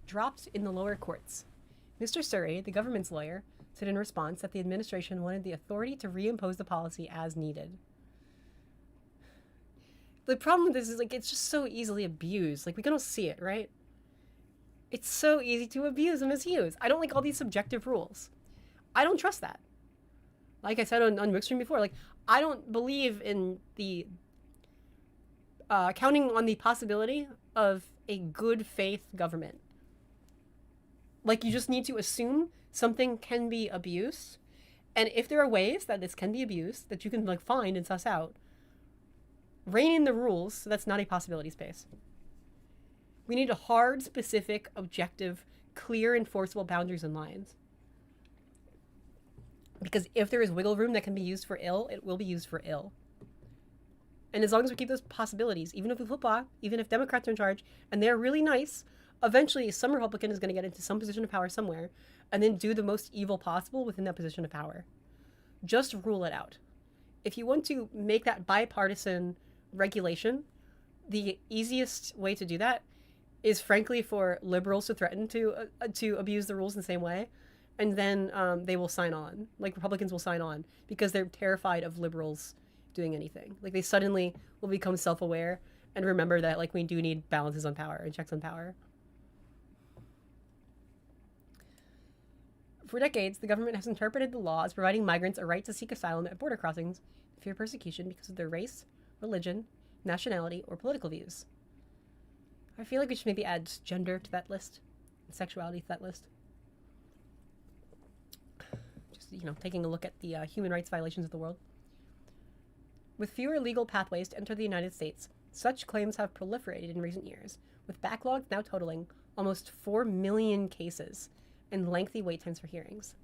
dropped in the lower courts. Mr. Surrey, the government's lawyer, said in response that the administration wanted the authority to reimpose the policy as needed. The problem with this is, like, it's just so easily abused. Like, we can all see it, right? It's so easy to abuse and misuse. I don't like all these subjective rules. I don't trust that. Like I said on Bookstream before, like, I don't believe in the counting on the possibility of a good faith government. Like, you just need to assume something can be abused, and if there are ways that this can be abused that you can, like, find and suss out, rein in the rules so that's not a possibility space. We need a hard, specific, objective, clear, enforceable boundaries and lines. Because if there is wiggle room that can be used for ill, it will be used for ill. And as long as we keep those possibilities, even if we flip flop, even if Democrats are in charge, and they're really nice, eventually some Republican is going to get into some position of power somewhere, and then do the most evil possible within that position of power. Just rule it out. If you want to make that bipartisan regulation, the easiest way to do that is, frankly, for liberals to threaten to abuse the rules in the same way, and then they will sign on. Like, Republicans will sign on because they're terrified of liberals doing anything. Like, they suddenly will become self-aware and remember that, like, we do need balances on power and checks on power. For decades, the government has interpreted the law as providing migrants a right to seek asylum at border crossings and fear persecution because of their race, religion, nationality, or political views. I feel like we should maybe add gender to that list, and sexuality to that list. Just, taking a look at the human rights violations of the world. With fewer legal pathways to enter the United States, such claims have proliferated in recent years, with backlogs now totaling almost 4 million cases and lengthy wait times for hearings.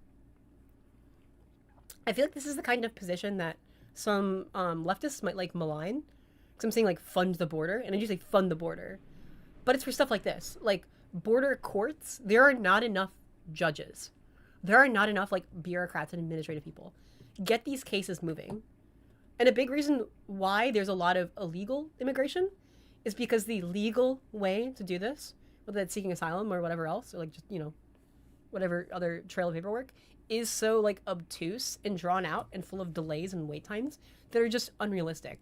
I feel like this is the kind of position that some leftists might, like, malign. Because I'm saying, like, fund the border, and I do say fund the border. But it's for stuff like this. Like, border courts, there are not enough judges. There are not enough, like, bureaucrats and administrative people. Get these cases moving. And a big reason why there's a lot of illegal immigration is because the legal way to do this, whether it's seeking asylum or whatever else, or, like, just, whatever other trail of paperwork, is so, like, obtuse and drawn out and full of delays and wait times that are just unrealistic.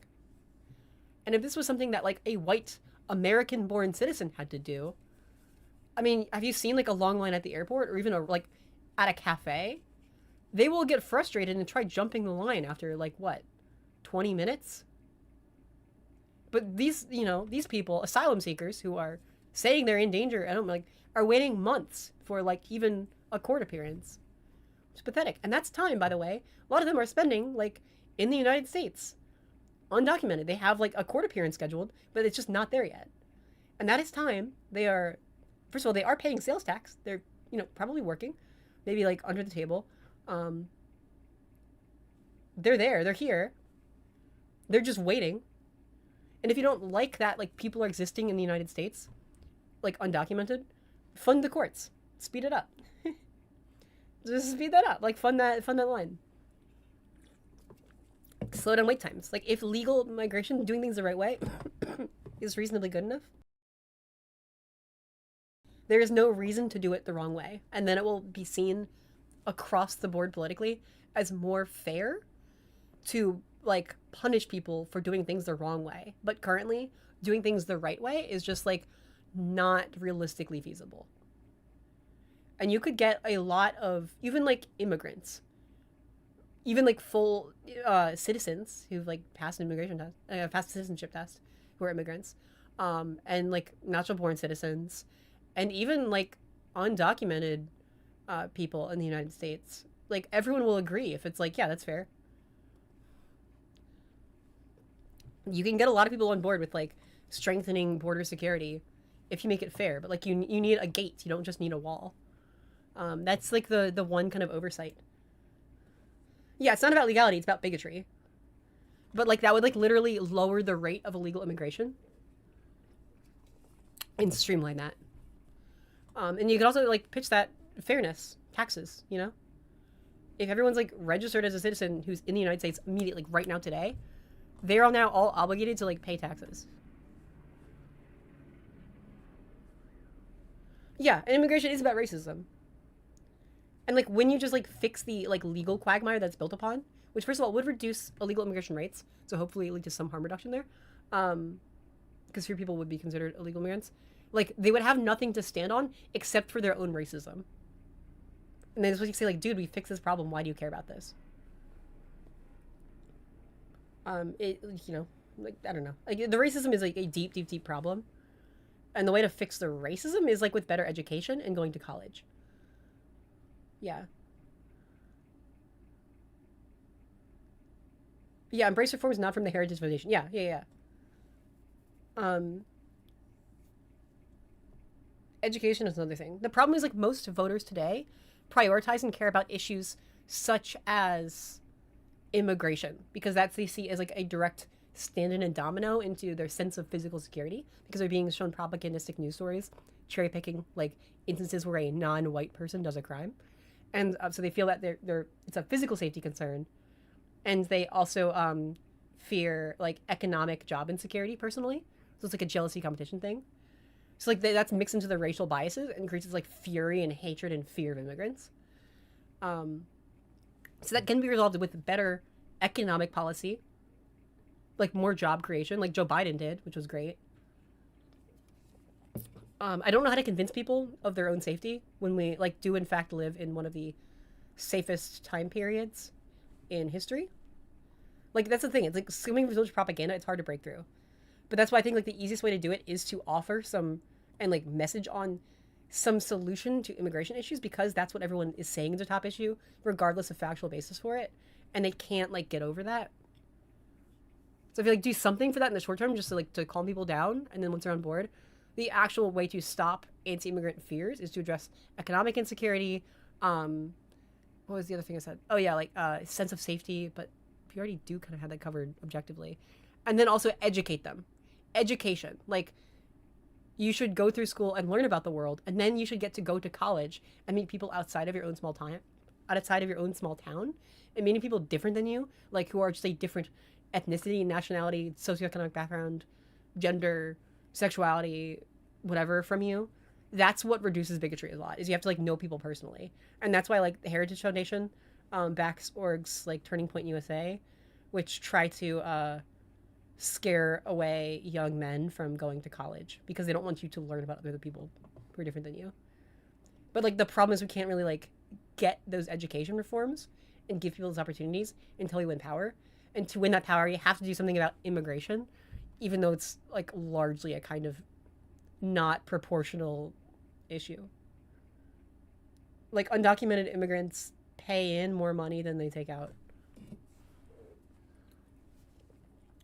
And if this was something that, like, a white American-born citizen had to do, I mean, have you seen, like, a long line at the airport or even like at a cafe? They will get frustrated and try jumping the line after, like, what, 20 minutes? But these people, asylum seekers who are saying they're in danger, are waiting months for, like, even a court appearance. It's pathetic. And that's time, by the way. A lot of them are spending, like, in the United States, undocumented. They have, like, a court appearance scheduled, but it's just not there yet. And that is time. They are, first of all, they are paying sales tax. They're, probably working, maybe, like, under the table. Um, they're there. They're here. They're just waiting. And if you don't like that, like, people are existing in the United States, like, undocumented, fund the courts. Speed it up. Just speed that up. Like, fund that line. Slow down wait times. Like, if legal migration, doing things the right way, is reasonably good enough, there is no reason to do it the wrong way. And then it will be seen across the board politically as more fair to, like, punish people for doing things the wrong way. But currently, doing things the right way is just, like, not realistically feasible. And you could get a lot of, even, like, immigrants, even, like, full citizens who've, like, passed an immigration test, passed a citizenship test, who are immigrants, and, like, natural born citizens, and even, like, undocumented people in the United States. Like, everyone will agree if it's like, yeah, that's fair. You can get a lot of people on board with, like, strengthening border security if you make it fair, but, like, you need a gate. You don't just need a wall. That's, like, the one kind of oversight. Yeah, it's not about legality, it's about bigotry. But, like, that would, like, literally lower the rate of illegal immigration and streamline that. And you could also, like, pitch that fairness, taxes, If everyone's, like, registered as a citizen who's in the United States immediately, like, right now today, they're all now all obligated to, like, pay taxes. Yeah, and immigration is about racism. And, like, when you just, like, fix the, like, legal quagmire that's built upon, which, first of all, would reduce illegal immigration rates, so hopefully lead to some harm reduction there, because fewer people would be considered illegal immigrants. Like, they would have nothing to stand on except for their own racism. And they just say, like, dude, we fixed this problem. Why do you care about this? Like, I don't know. Like, the racism is, like, a deep, deep, deep problem. And the way to fix the racism is, like, with better education and going to college. Yeah. Yeah, embrace reform is not from the Heritage Foundation. Yeah, yeah, yeah. Education is another thing. The problem is, like, most voters today prioritize and care about issues such as immigration because that's they see as, like, a direct stand-in and domino into their sense of physical security because they're being shown propagandistic news stories, cherry picking, like, instances where a non-white person does a crime, and so they feel that they're it's a physical safety concern, and they also fear, like, economic job insecurity personally. So it's like a jealousy competition thing. So, like, that's mixed into the racial biases and increases, like, fury and hatred and fear of immigrants. So that can be resolved with better economic policy, like more job creation, like Joe Biden did, which was great. I don't know how to convince people of their own safety when we, like, do in fact live in one of the safest time periods in history. Like, that's the thing. It's like skimming village propaganda. It's hard to break through. But that's why I think, like, the easiest way to do it is to offer some and, like, message on some solution to immigration issues because that's what everyone is saying is a top issue, regardless of factual basis for it. And they can't, like, get over that. So if you, like, do something for that in the short term, just to, like, to calm people down, and then once they're on board, the actual way to stop anti-immigrant fears is to address economic insecurity. What was the other thing I said? Oh yeah, like, sense of safety, but we already do kind of have that covered objectively. And then also educate them. Education. Like, you should go through school and learn about the world, and then you should get to go to college and meet people outside of your own small town, and meeting people different than you, like, who are just a different ethnicity, nationality, socioeconomic background, gender, sexuality, whatever from you. That's what reduces bigotry a lot, is you have to, like, know people personally. And that's why, like, the Heritage Foundation backs orgs like Turning Point USA, which try to scare away young men from going to college because they don't want you to learn about other people who are different than you. But, like, the problem is we can't really, like, get those education reforms and give people those opportunities until we win power. And to win that power, you have to do something about immigration, even though it's, like, largely a kind of not proportional issue. Like, undocumented immigrants pay in more money than they take out.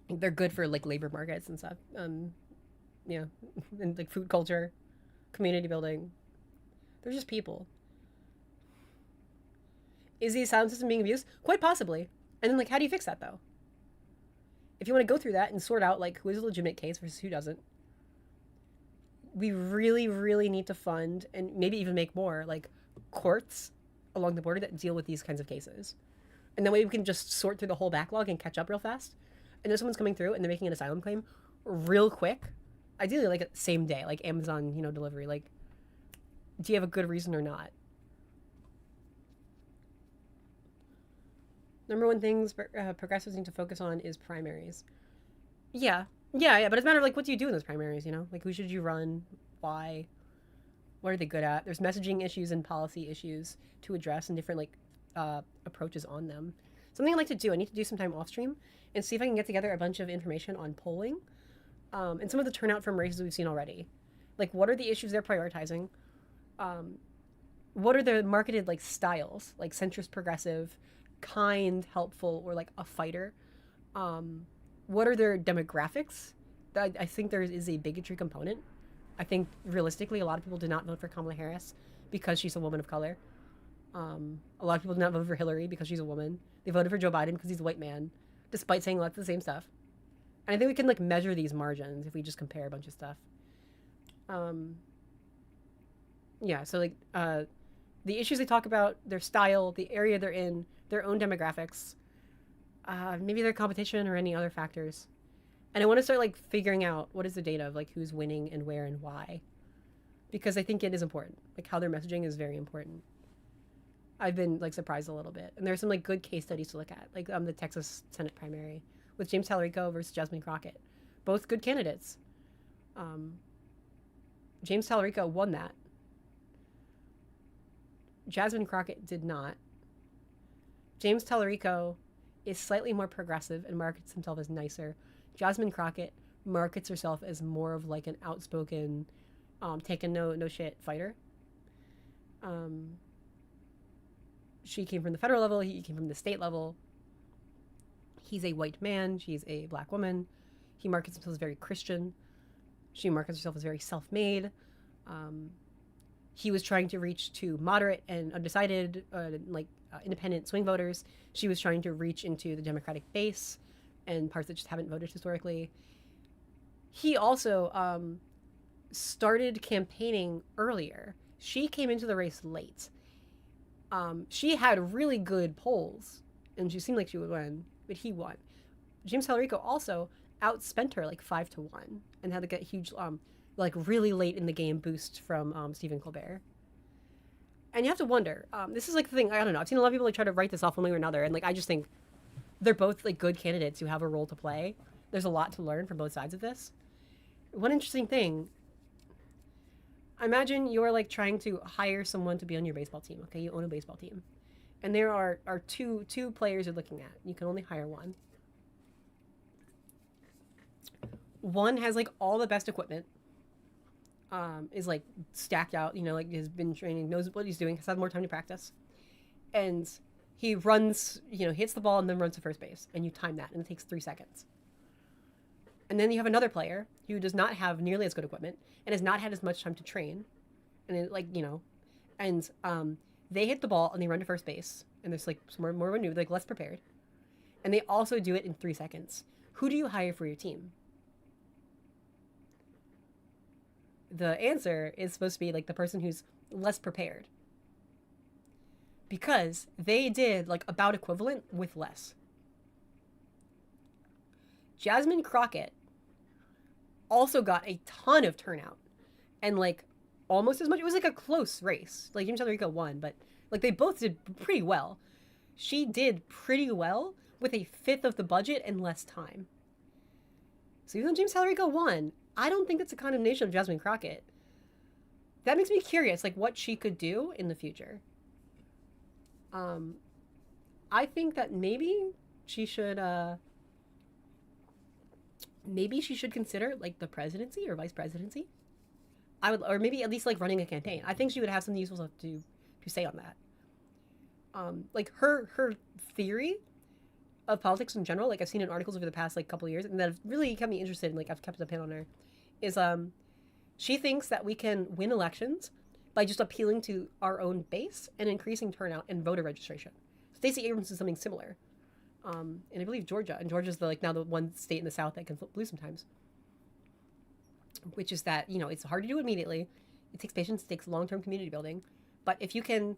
They're good for like labor markets and stuff. Yeah, and like food culture, community building. They're just people. Is the asylum system being abused? Quite possibly. And then like, how do you fix that though? If you want to go through that and sort out like who is a legitimate case versus who doesn't, we really, really need to fund and maybe even make more like courts along the border that deal with these kinds of cases. And that way we can just sort through the whole backlog and catch up real fast. And then someone's coming through and they're making an asylum claim real quick. Ideally, like same day, like Amazon, delivery. Like, do you have a good reason or not? Number one things progressives need to focus on is primaries. Yeah, yeah, but it's a matter of like, what do you do in those primaries? Like who should you run? Why? What are they good at? There's messaging issues and policy issues to address and different like approaches on them. Something I like to do. I need to do some time off stream and see if I can get together a bunch of information on polling and some of the turnout from races we've seen already. Like, what are the issues they're prioritizing? What are their marketed like styles? Like centrist, progressive, kind, helpful, or like a fighter. What are their demographics? I think there is a bigotry component. I think realistically, a lot of people did not vote for Kamala Harris because she's a woman of color. A lot of people did not vote for Hillary because she's a woman. They voted for Joe Biden because he's a white man, despite saying lots of the same stuff. And I think we can like measure these margins if we just compare a bunch of stuff. Yeah, so like the issues they talk about, their style, the area they're in, their own demographics, maybe their competition or any other factors. And I want to start like figuring out what is the data of like who's winning and where and why, because I think it is important. Like how their messaging is very important. I've been like surprised a little bit, and there's some like good case studies to look at, like the Texas Senate primary with James Talarico versus Jasmine Crockett, both good candidates. James Talarico won that. Jasmine Crockett did not. James Talarico is slightly more progressive and markets himself as nicer. Jasmine Crockett markets herself as more of like an outspoken, take a no shit fighter. She came from the federal level. He came from the state level. He's a white man. She's a black woman. He markets himself as very Christian. She markets herself as very self-made. He was trying to reach to moderate and undecided, independent swing voters. She was trying to reach into the Democratic base and parts that just haven't voted historically. He also started campaigning earlier. She came into the race late. She had really good polls, and she seemed like she would win, but he won. James Talarico also outspent her like 5-1 and had like a huge, like really late in the game boost from Stephen Colbert. And you have to wonder, this is like the thing, I don't know, I've seen a lot of people like try to write this off one way or another, and like I just think they're both like good candidates who have a role to play. There's a lot to learn from both sides of this. One interesting thing, imagine you're like trying to hire someone to be on your baseball team. Okay, you own a baseball team, and there are two players you're looking at. You can only hire one. One has like all the best equipment, is like stacked out, like has been training, knows what he's doing, has had more time to practice, and he runs, hits the ball and then runs to first base, and you time that, and it takes 3 seconds. And then you have another player who does not have nearly as good equipment and has not had as much time to train, and they hit the ball and they run to first base, and there's like more of a new, like less prepared, and they also do it in 3 seconds. Who do you hire for your team? The answer is supposed to be like the person who's less prepared, because they did like about equivalent with less. Jasmine Crockett also got a ton of turnout and like almost as much. It was like a close race. Like James Talarico won, but like they both did pretty well. She did pretty well with a fifth of the budget and less time. So even though James Talarico won, I don't think that's a condemnation of Jasmine Crockett. That makes me curious, like what she could do in the future. I think that maybe she should consider like the presidency or vice presidency. Or maybe at least like running a campaign. I think she would have something useful to say on that. Like her theory of politics in general, like I've seen in articles over the past like couple of years, and that have really kept me interested. And like I've kept a pin on her, is she thinks that we can win elections by just appealing to our own base and increasing turnout and voter registration. Stacey Abrams is something similar, and I believe Georgia, and Georgia's the like now the one state in the South that can flip blue sometimes, which is that it's hard to do immediately. It takes patience, it takes long-term community building, but if you can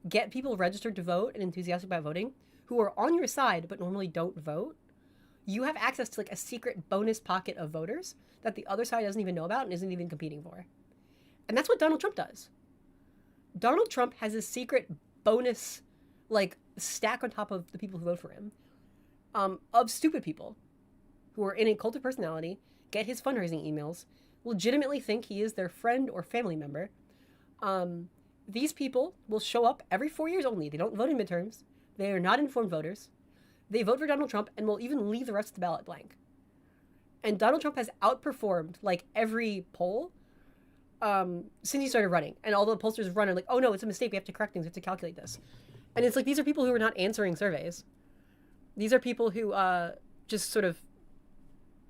get people registered to vote and enthusiastic about voting who are on your side but normally don't vote, you have access to like a secret bonus pocket of voters that the other side doesn't even know about and isn't even competing for. And that's what Donald Trump does. Donald Trump has a secret bonus like stack on top of the people who vote for him, of stupid people who are in a cult of personality, get his fundraising emails, legitimately think he is their friend or family member. These people will show up every 4 years only. They don't vote in midterms. They are not informed voters. They vote for Donald Trump and will even leave the rest of the ballot blank. And Donald Trump has outperformed like every poll since he started running. And all the pollsters run are like, oh no, it's a mistake. We have to correct things. We have to calculate this. And it's like, these are people who are not answering surveys. These are people who just sort of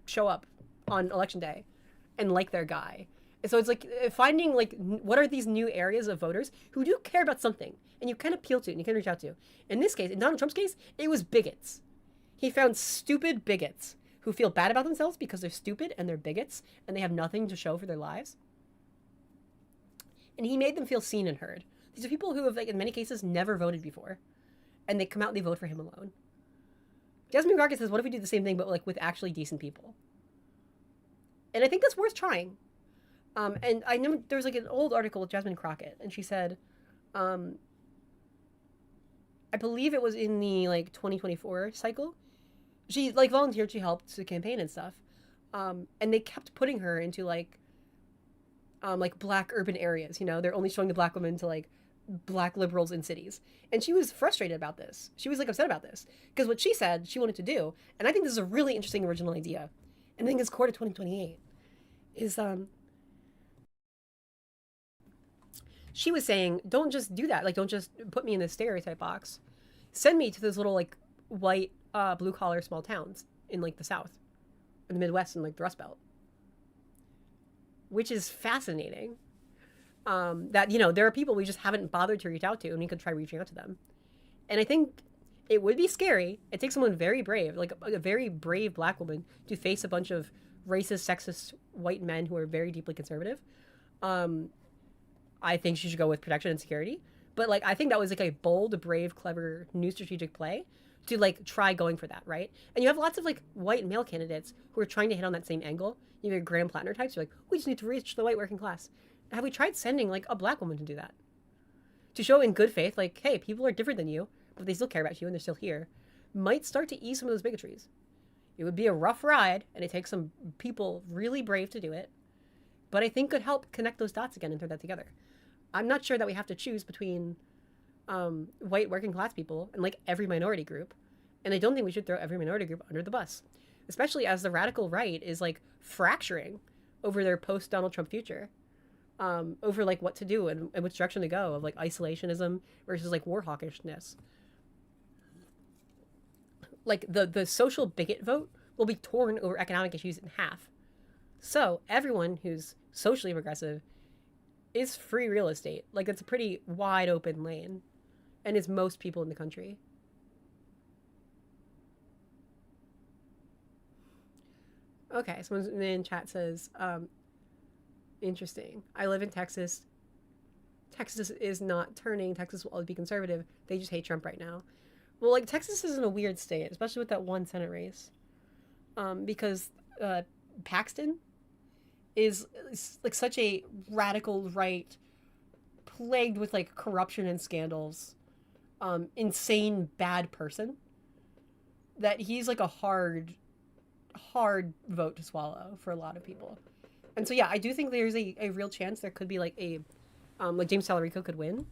show up on election day and like their guy. And so it's like finding like what are these new areas of voters who do care about something and you can appeal to and you can reach out to. In this case, in Donald Trump's case, it was bigots. He found stupid bigots who feel bad about themselves because they're stupid and they're bigots and they have nothing to show for their lives. And he made them feel seen and heard. These are people who have, like, in many cases, never voted before. And they come out and they vote for him alone. Jasmine Crockett says, what if we do the same thing, but, like, with actually decent people? And I think that's worth trying. And I know there was, like, an old article with Jasmine Crockett, and she said, I believe it was in the, like, 2024 cycle. She, like, volunteered, she helped to campaign and stuff. And they kept putting her into, like black urban areas, they're only showing the black women to, like, black liberals in cities. And she was frustrated about this. She was, like, upset about this. Because what she said she wanted to do, and I think this is a really interesting original idea, and I think it's core to 2028, is, she was saying, don't just do that. Like, don't just put me in this stereotype box. Send me to those little, like, white, blue-collar small towns in, like, the South, in the Midwest, and, like, the Rust Belt. Which is fascinating. That, there are people we just haven't bothered to reach out to, and we could try reaching out to them. And I think it would be scary. It takes someone very brave, like a very brave black woman, to face a bunch of racist, sexist white men who are very deeply conservative. I think she should go with protection and security. But, like, I think that was, like, a bold, brave, clever, new strategic play to, like, try going for that, right? And you have lots of, like, white male candidates who are trying to hit on that same angle. You have your Graham Plattner types. You're like, we just need to reach the white working class. Have we tried sending, like, a black woman to do that? To show in good faith, like, hey, people are different than you, but they still care about you and they're still here. Might start to ease some of those bigotries. It would be a rough ride, and it takes some people really brave to do it. But I think could help connect those dots again and thread that together. I'm not sure that we have to choose between white working class people and, like, every minority group. And I don't think we should throw every minority group under the bus, especially as the radical right is, like, fracturing over their post-Donald Trump future, over, like, what to do and which direction to go, of, like, isolationism versus, like, war hawkishness. Like, the social bigot vote will be torn over economic issues in half. So everyone who's socially progressive is free real estate. Like, it's a pretty wide open lane, and it's most people in the country. Okay, someone in chat says, interesting. I live in Texas. Texas is not turning. Texas will always be conservative. They just hate Trump right now. Well, like, Texas is in a weird state, especially with that one Senate race. Because Paxton is like such a radical right, plagued with, like, corruption and scandals, insane bad person, that he's, like, a hard vote to swallow for a lot of people. And so, yeah, I do think there's a real chance there could be, like, a like, James Talarico could win,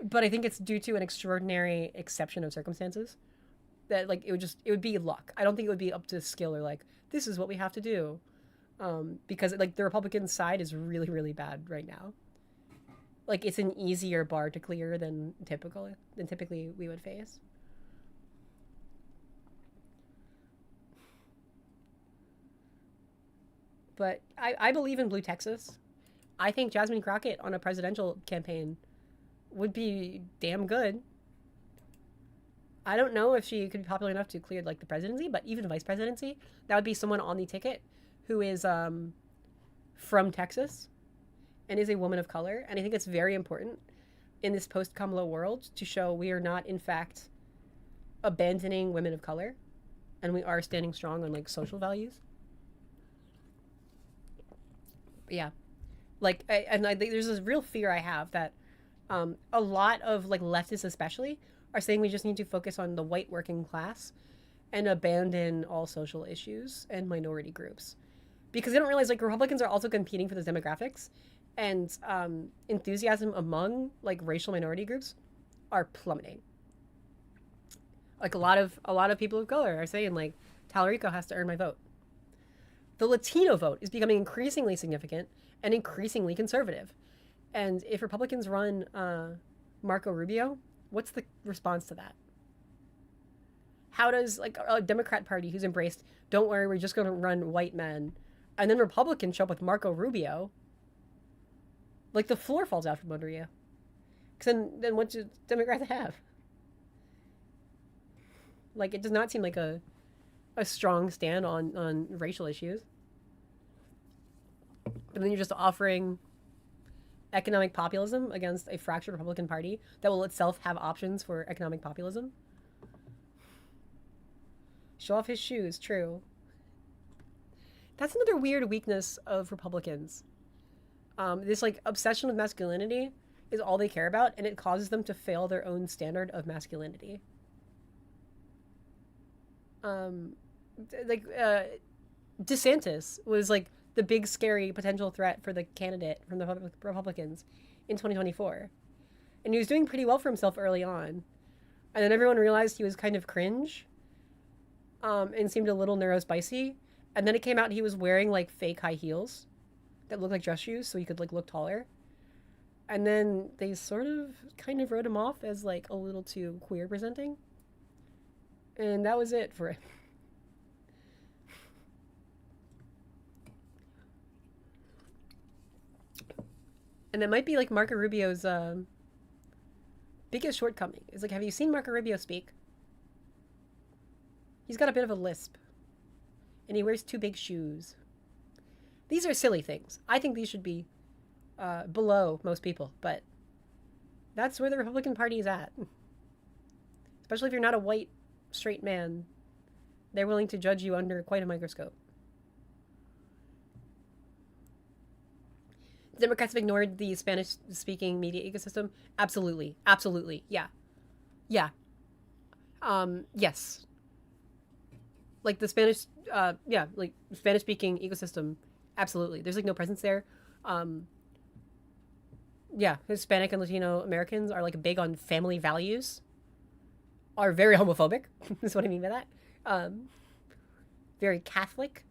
but I think it's due to an extraordinary exception of circumstances that, like, it would be luck. I don't think it would be up to skill or, like, this is what we have to do, because, like, the Republican side is really, really bad right now. Like it's an easier bar to clear than typically we would face. But I believe in Blue Texas. I think Jasmine Crockett on a presidential campaign would be damn good. I don't know if she could be popular enough to clear like the presidency, but even vice presidency, that would be someone on the ticket who is from Texas and is a woman of color. And I think it's very important in this post Kamala world to show we are not, in fact, abandoning women of color, and we are standing strong on like social values. But yeah, like, and I think there's this real fear I have that a lot of like leftists, especially, are saying we just need to focus on the white working class and abandon all social issues and minority groups because they don't realize like Republicans are also competing for those demographics, and enthusiasm among like racial minority groups are plummeting. Like a lot of people of color are saying like Talarico has to earn my vote. The Latino vote is becoming increasingly significant and increasingly conservative. And if Republicans run Marco Rubio, what's the response to that? How does like a Democrat Party who's embraced, don't worry, we're just going to run white men, and then Republicans show up with Marco Rubio, like the floor falls out from under you. Because then what do Democrats have? Like it does not seem like a strong stand on racial issues. But then you're just offering economic populism against a fractured Republican Party that will itself have options for economic populism. Show off his shoes, true. That's another weird weakness of Republicans. This like obsession with masculinity is all they care about, and it causes them to fail their own standard of masculinity. Um, like DeSantis was like the big scary potential threat for the candidate from the Republicans in 2024, and he was doing pretty well for himself early on, and then everyone realized he was kind of cringe, and seemed a little neurospicy, and then it came out he was wearing like fake high heels that looked like dress shoes so he could like look taller, and then they sort of kind of wrote him off as like a little too queer presenting, and that was it for him. And that might be like Marco Rubio's biggest shortcoming. Is like, have you seen Marco Rubio speak? He's got a bit of a lisp, and he wears too big shoes. These are silly things. I think these should be below most people, but that's where the Republican Party is at. Especially if you're not a white, straight man, they're willing to judge you under quite a microscope. The Democrats have ignored the Spanish speaking media ecosystem. Absolutely. Absolutely. Yeah. Yeah. Yes. Like the Spanish, yeah, like Spanish speaking ecosystem. Absolutely. There's like no presence there. Um, yeah. Hispanic and Latino Americans are like big on family values, are very homophobic. That's what I mean by that. Um, very Catholic.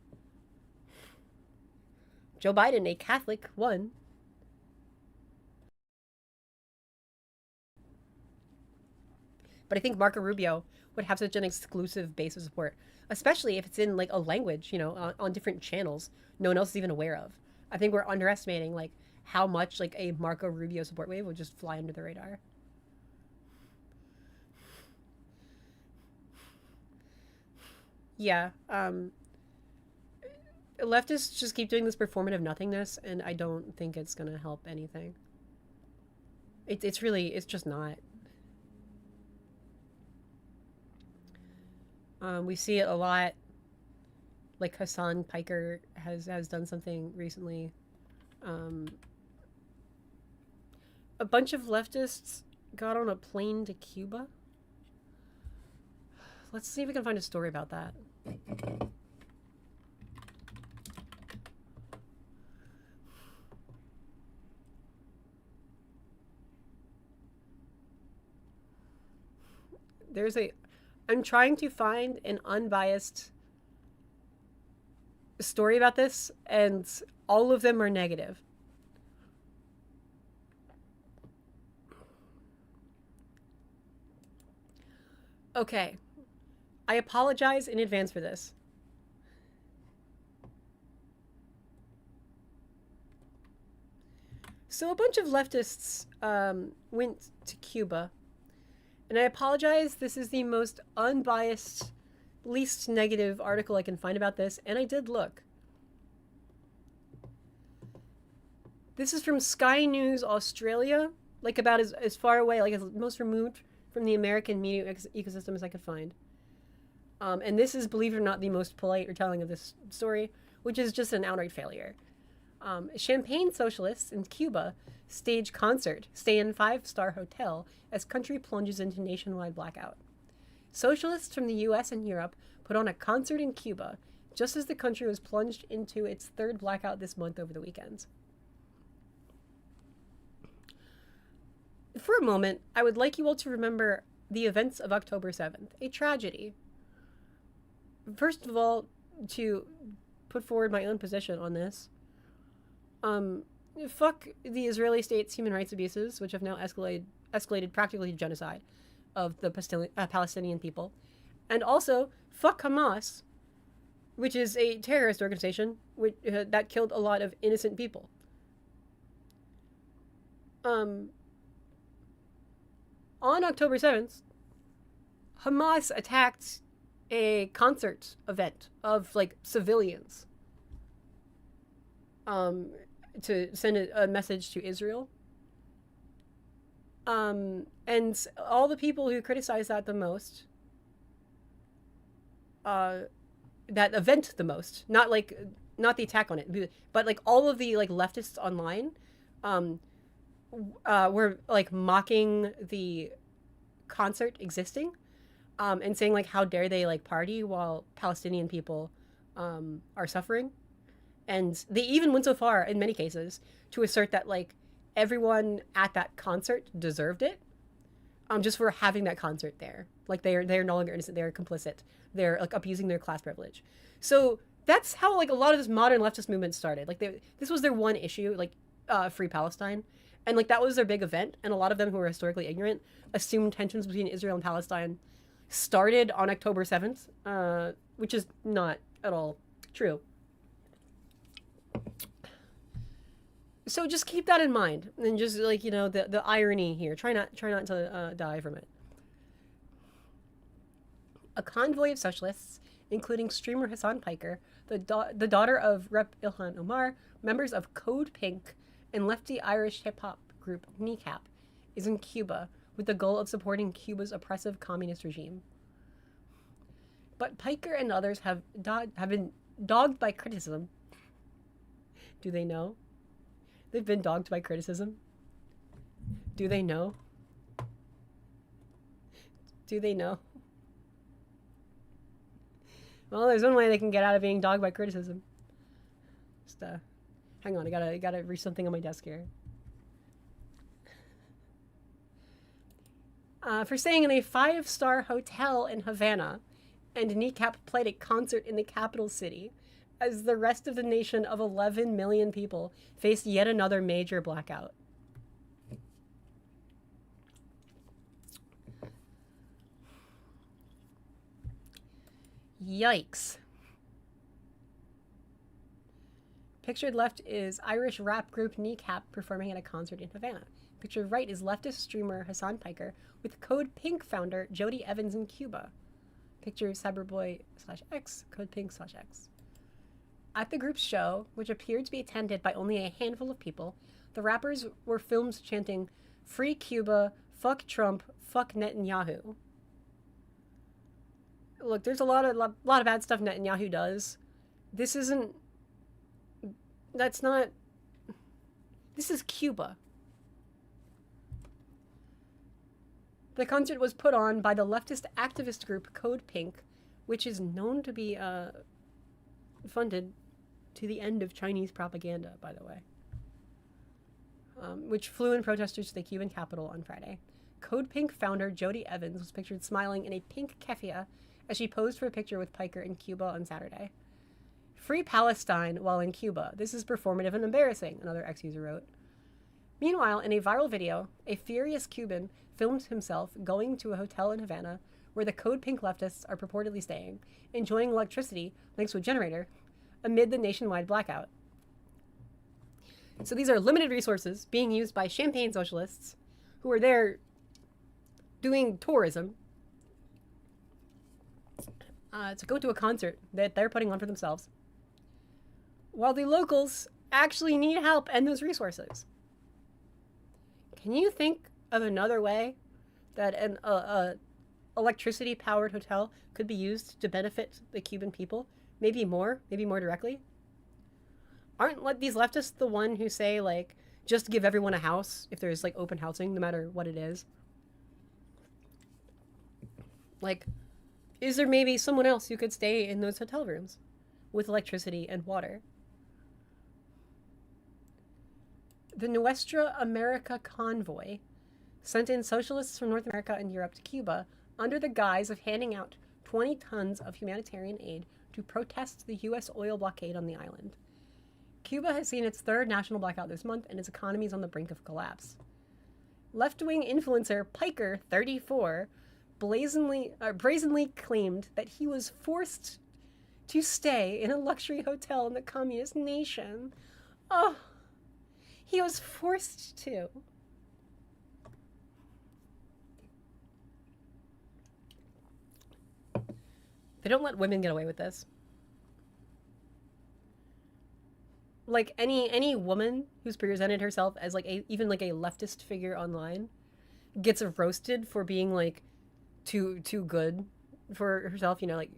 Joe Biden, a Catholic, won. But I think Marco Rubio would have such an exclusive base of support, especially if it's in like a language, on different channels no one else is even aware of. I think we're underestimating like how much like a Marco Rubio support wave would just fly under the radar. Yeah, leftists just keep doing this performative nothingness, and I don't think it's gonna help anything. It's just not. We see it a lot. Like Hassan Piker has done something recently. Um, a bunch of leftists got on a plane to Cuba. Let's see if we can find a story about that. There's a I'm trying to find an unbiased story about this, and all of them are negative. Okay, I apologize in advance for this. So a bunch of leftists went to Cuba, and I apologize. This is the most unbiased, least negative article I can find about this, and I did look. This is from Sky News Australia, like about as far away, like as most removed from the American media ecosystem as I could find. And this is, believe it or not, the most polite retelling of this story, which is just an outright failure. Champagne socialists in Cuba stage concert, stay in five-star hotel as country plunges into nationwide blackout. Socialists from the US and Europe put on a concert in Cuba just as the country was plunged into its third blackout this month over the weekend. For a moment, I would like you all to remember the events of October 7th, a tragedy. First of all, to put forward my own position on this, fuck the Israeli state's human rights abuses, which have now escalated practically to genocide of the Palestinian people. And also, fuck Hamas, which is a terrorist organization that killed a lot of innocent people. On October 7th, Hamas attacked a concert event of like civilians to send a message to Israel. And all the people who criticized that the most, that event the most, not the attack on it, but like all of the like leftists online, were like mocking the concert existing, and saying like how dare they like party while Palestinian people are suffering. And they even went so far in many cases to assert that like everyone at that concert deserved it, just for having that concert there. Like they're no longer innocent, they're complicit, they're like abusing their class privilege. So that's how like a lot of this modern leftist movement started. Like this was their one issue, like free Palestine. And like that was their big event, and a lot of them who were historically ignorant assumed tensions between Israel and Palestine started on October 7th, which is not at all true. So just keep that in mind, and just like the irony here. Try not to die from it. A convoy of socialists, including streamer Hassan Piker, the daughter of Rep Ilhan Omar, members of Code Pink, and lefty Irish hip-hop group Kneecap, is in Cuba with the goal of supporting Cuba's oppressive communist regime. But Piker and others have been dogged by criticism. Do they know? They've been dogged by criticism. Do they know? Do they know? Well, there's one way they can get out of being dogged by criticism. Just hang on, I gotta reach something on my desk here. For staying in a 5-star hotel in Havana, and Kneecap played a concert in the capital city, as the rest of the nation of 11 million people faced yet another major blackout. Yikes. Pictured left is Irish rap group Kneecap performing at a concert in Havana. Pictured right is leftist streamer Hassan Piker with Code Pink founder Jody Evans in Cuba. Picture Cyberboy/X, Code Pink/X. At the group's show, which appeared to be attended by only a handful of people, the rappers were filmed chanting, "Free Cuba, fuck Trump, fuck Netanyahu." Look, there's a lot of bad stuff Netanyahu does. This is Cuba. The concert was put on by the leftist activist group Code Pink, which is known to be funded to the end of Chinese propaganda, by the way, which flew in protesters to the Cuban capital on Friday. Code Pink founder Jody Evans was pictured smiling in a pink keffiyeh as she posed for a picture with Piker in Cuba on Saturday. "Free Palestine while in Cuba. This is performative and embarrassing," another ex-user wrote. Meanwhile, in a viral video, a furious Cuban filmed himself going to a hotel in Havana where the code pink leftists are purportedly staying, enjoying electricity thanks to a generator amid the nationwide blackout. So these are limited resources being used by champagne socialists who are there doing tourism to go to a concert that they're putting on for themselves, while the locals actually need help and those resources. Can you think of another way that an electricity-powered hotel could be used to benefit the Cuban people? Maybe more directly? Aren't these leftists the one who say, like, just give everyone a house if there's, like, open housing, no matter what it is? Like, is there maybe someone else who could stay in those hotel rooms with electricity and water? The Nuestra America convoy sent in socialists from North America and Europe to Cuba under the guise of handing out 20 tons of humanitarian aid to protest the U.S. oil blockade on the island. Cuba has seen its third national blackout this month, and its economy is on the brink of collapse. Left-wing influencer Piker, 34, brazenly claimed that he was forced to stay in a luxury hotel in the communist nation. Oh, he was forced to. They don't let women get away with this. Like, any woman who's presented herself as, like, even a leftist figure online gets roasted for being, like, too good for herself, you know, like,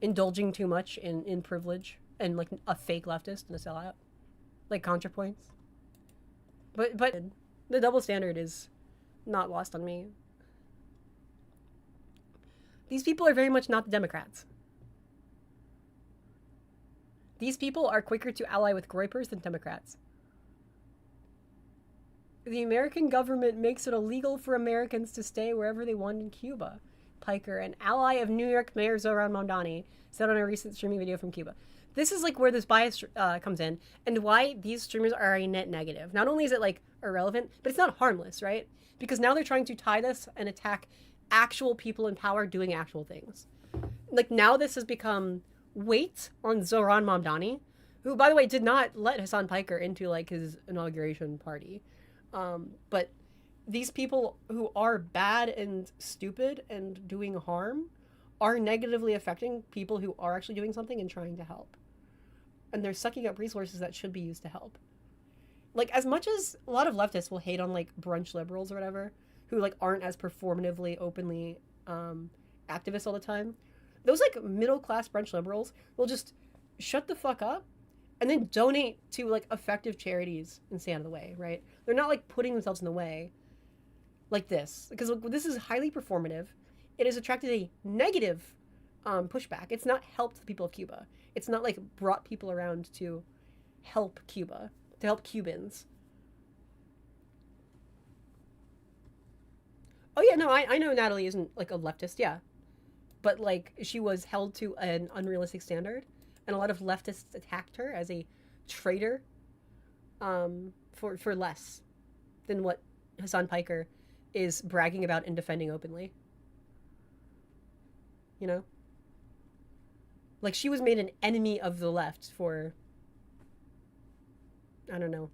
indulging too much in privilege and, like, a fake leftist and a sellout. Like, ContraPoints. But the double standard is not lost on me. These people are very much not the Democrats. These people are quicker to ally with groypers than Democrats. The American government makes it illegal for Americans to stay wherever they want in Cuba. Piker, an ally of New York Mayor Zoran Mamdani, said on a recent streaming video from Cuba. This is, like, where this bias comes in, and why these streamers are a net negative. Not only is it, like, irrelevant, but it's not harmless, right? Because now they're trying to tie this and attack actual people in power doing actual things. Like, now this has become weight on Zoran Mamdani, who, by the way, did not let Hassan Piker into, like, his inauguration party. But these people who are bad and stupid and doing harm are negatively affecting people who are actually doing something and trying to help. And they're sucking up resources that should be used to help. Like, as much as a lot of leftists will hate on, like, brunch liberals or whatever, who, like, aren't as performatively, openly activists all the time, those, like, middle-class brunch liberals will just shut the fuck up and then donate to, like, effective charities and stay out of the way, right? They're not, like, putting themselves in the way like this. Because this is highly performative. It has attracted a negative pushback. It's not helped the people of Cuba. It's not, like, brought people around to help Cuba, to help Cubans. Oh, yeah, no, I know Natalie isn't, like, a leftist, yeah. But, like, she was held to an unrealistic standard, and a lot of leftists attacked her as a traitor for less than what Hassan Piker is bragging about and defending openly. You know? Like, she was made an enemy of the left for, I don't know,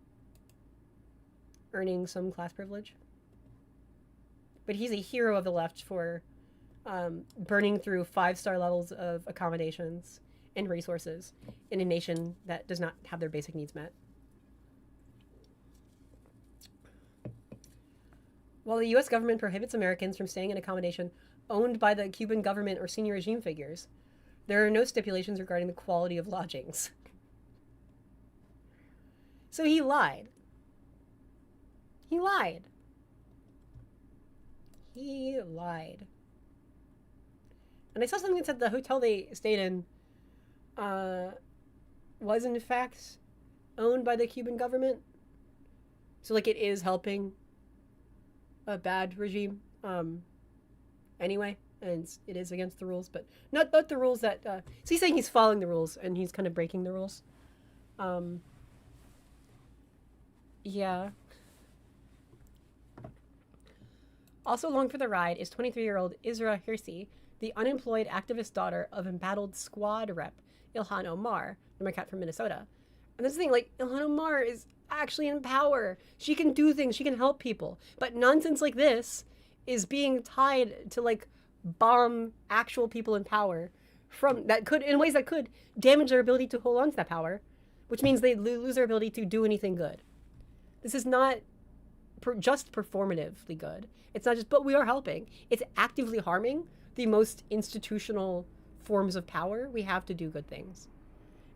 earning some class privilege. But he's a hero of the left for burning through 5-star levels of accommodations and resources in a nation that does not have their basic needs met. While the U.S. government prohibits Americans from staying in accommodation owned by the Cuban government or senior regime figures, there are no stipulations regarding the quality of lodgings. So he lied. He lied. He lied. And I saw something that said the hotel they stayed in was in fact owned by the Cuban government. So, like, it is helping a bad regime anyway, and it is against the rules, but not the rules that so he's saying he's following the rules and he's kind of breaking the rules. Yeah. Also along for the ride is 23-year-old Isra Hirsi, the unemployed activist daughter of embattled squad rep Ilhan Omar, Democrat from Minnesota. And this is the thing, like, Ilhan Omar is actually in power. She can do things, she can help people. But nonsense like this is being tied to, like, bomb actual people in power from that could, in ways that could damage their ability to hold on to that power, which means they lose their ability to do anything good. This is not just performatively good. It's not just, but we are helping. It's actively harming the most institutional forms of power we have to do good things.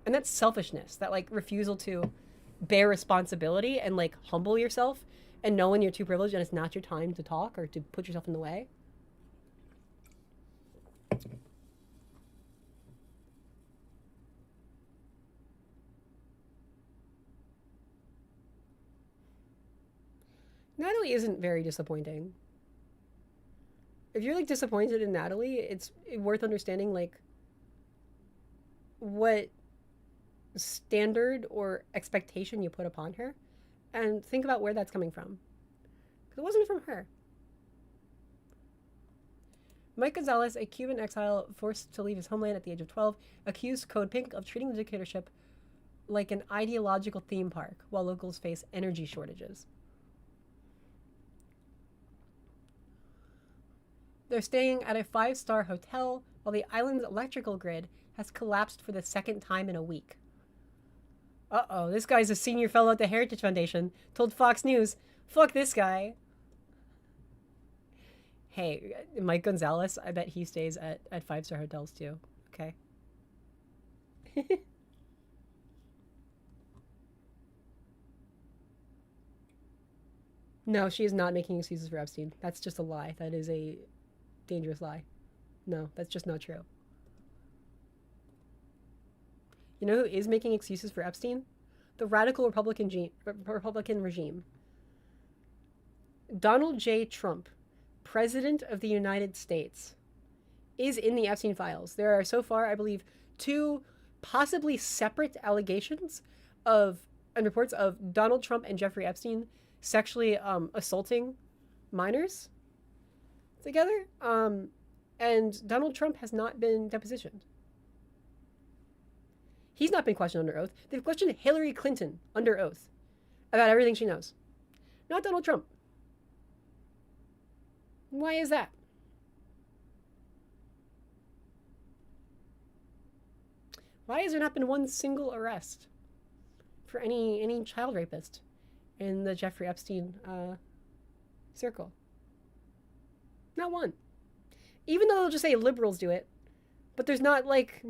And that's selfishness, that like refusal to bear responsibility and like humble yourself and know when you're too privileged and it's not your time to talk or to put yourself in the way. Natalie isn't very disappointing. If you're like disappointed in Natalie, it's worth understanding like what standard or expectation you put upon her and think about where that's coming from. Because it wasn't from her. Mike Gonzalez, a Cuban exile forced to leave his homeland at the age of 12, accused Code Pink of treating the dictatorship like an ideological theme park while locals face energy shortages. They're staying at a 5-star hotel while the island's electrical grid has collapsed for the second time in a week. Uh-oh, this guy's a senior fellow at the Heritage Foundation, told Fox News, fuck this guy. Hey, Mike Gonzalez, I bet he stays at 5-star hotels too. Okay. No, she is not making excuses for Epstein. That's just a lie. That is a dangerous lie. No, that's just not true. You know who is making excuses for Epstein? The radical Republican regime. Donald J. Trump, President of the United States, is in the Epstein files. There are so far, I believe, 2 possibly separate allegations of and reports of Donald Trump and Jeffrey Epstein sexually assaulting minors together. And Donald Trump has not been depositioned. He's not been questioned under oath. They've questioned Hillary Clinton under oath about everything she knows. Not Donald Trump. Why is that? Why has there not been one single arrest for any child rapist in the Jeffrey Epstein circle? Not one. Even though they'll just say liberals do it, but there's not like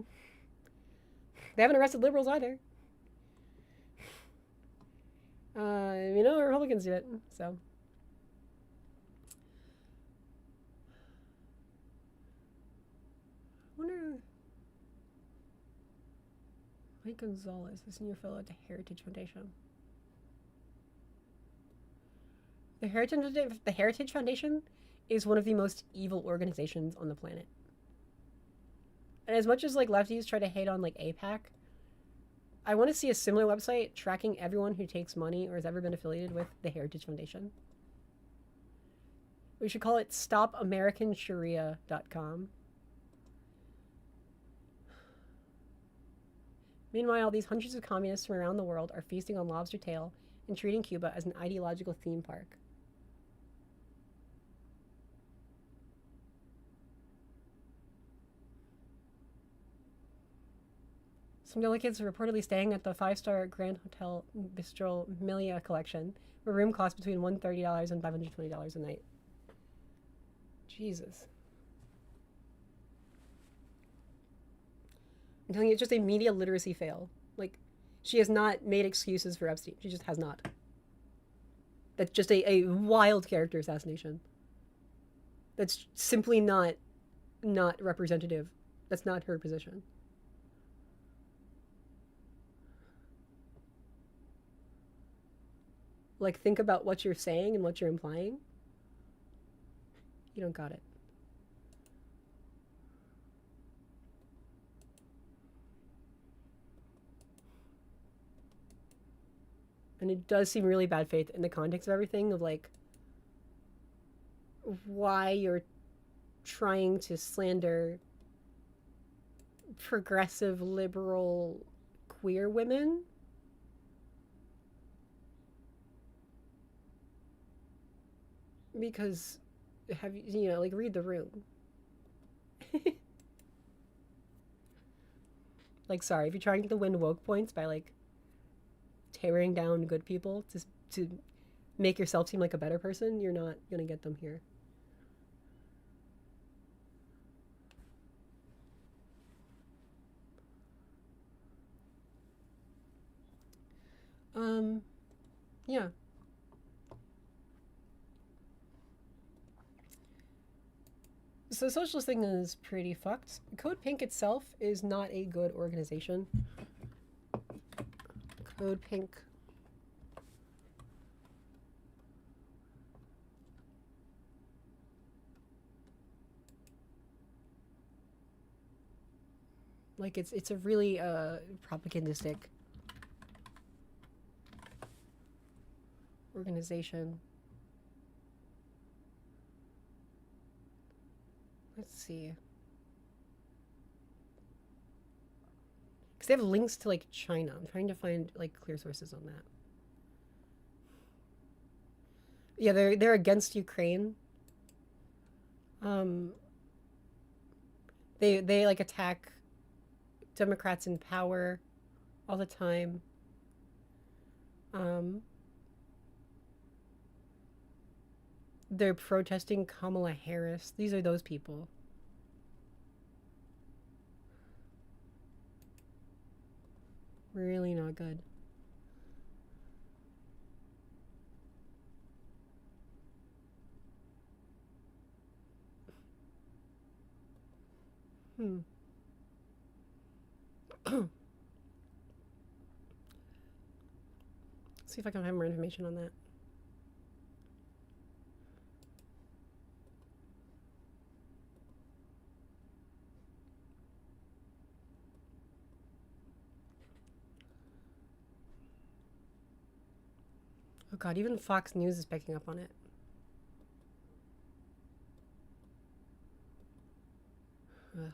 they haven't arrested liberals either. Republicans do it, so. I wonder. Mike Gonzalez, a senior fellow at the Heritage Foundation. The Heritage Foundation is one of the most evil organizations on the planet. And as much as like lefties try to hate on like AIPAC, I want to see a similar website tracking everyone who takes money or has ever been affiliated with the Heritage Foundation. We should call it stopamericansharia.com. Meanwhile, these hundreds of communists from around the world are feasting on lobster tail and treating Cuba as an ideological theme park. Some delegates are reportedly staying at the 5-star Grand Hotel Bistro Milia collection, where room costs between $130 and $520 a night. Jesus. I'm telling you, it's just a media literacy fail. Like, she has not made excuses for Epstein. She just has not. That's just a wild character assassination. That's simply not representative. That's not her position. Like, think about what you're saying and what you're implying. You don't got it. And it does seem really bad faith in the context of everything, of like, why you're trying to slander progressive, liberal, queer women. Because, have you know, like, read the room. Like, sorry, if you're trying to win woke points by, like, tearing down good people to make yourself seem like a better person, you're not gonna get them here. Um, yeah. So the socialist thing is pretty fucked. Code Pink itself is not a good organization. Code Pink. Like, it's a really propagandistic organization. Let's see. Because they have links to, like, China. I'm trying to find, like, clear sources on that. Yeah, they're against Ukraine. Um, they like attack Democrats in power all the time. Um, they're protesting Kamala Harris. These are those people. Really not good. Hmm. See if I can find more information on that. Oh god, even Fox News is picking up on it. Ugh.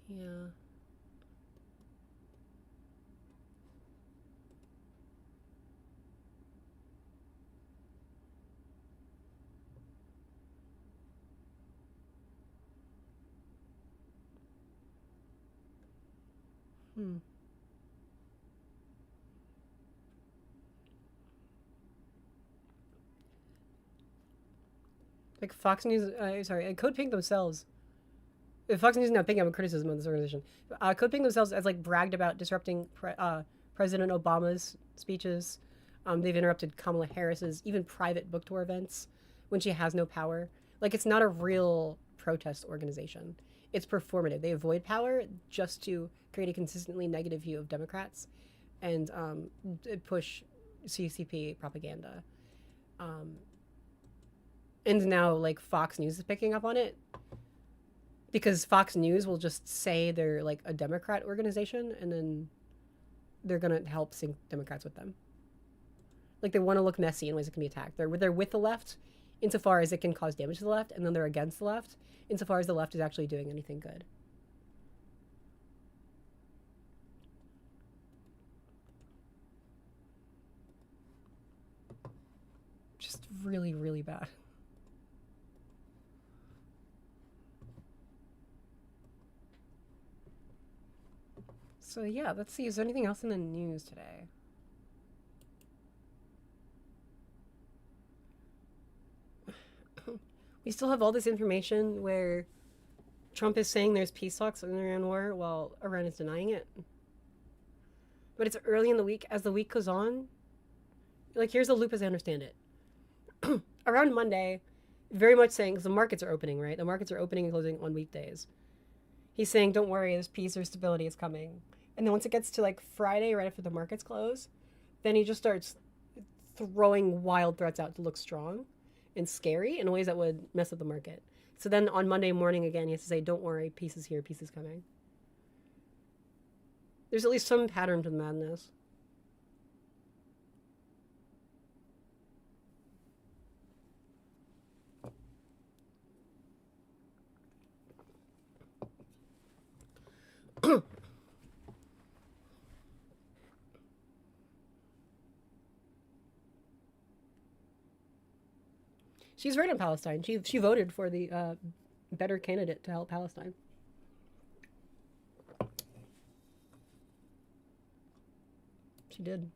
Yeah. Hmm. Like Fox News, sorry, Code Pink themselves. Fox News is not picking up a criticism of this organization. Code Pink themselves has like bragged about disrupting President Obama's speeches. They've interrupted Kamala Harris's even private book tour events when she has no power. Like it's not a real protest organization. It's performative. They avoid power just to create a consistently negative view of Democrats and push CCP propaganda. Um, and now like Fox News is picking up on it because Fox News will just say they're like a Democrat organization and then they're gonna help sync Democrats with them. Like they want to look messy in ways that can be attacked. They're with the left insofar as it can cause damage to the left, and then they're against the left insofar as the left is actually doing anything good. Just really, really bad. So yeah, let's see. Is there anything else in the news today? We still have all this information where Trump is saying there's peace talks in the Iran war while Iran is denying it. But it's early in the week. As the week goes on, like here's the loop as I understand it. Around Monday, very much saying, because the markets are opening, right? The markets are opening and closing on weekdays. He's saying, don't worry, this peace or stability is coming. And then once it gets to like Friday, right after the markets close, then he just starts throwing wild threats out to look strong and scary in ways that would mess up the market. So then on Monday morning again, he has to say, don't worry, peace is here, peace is coming. There's at least some pattern to the madness. She's right on Palestine. She voted for the better candidate to help Palestine. She did.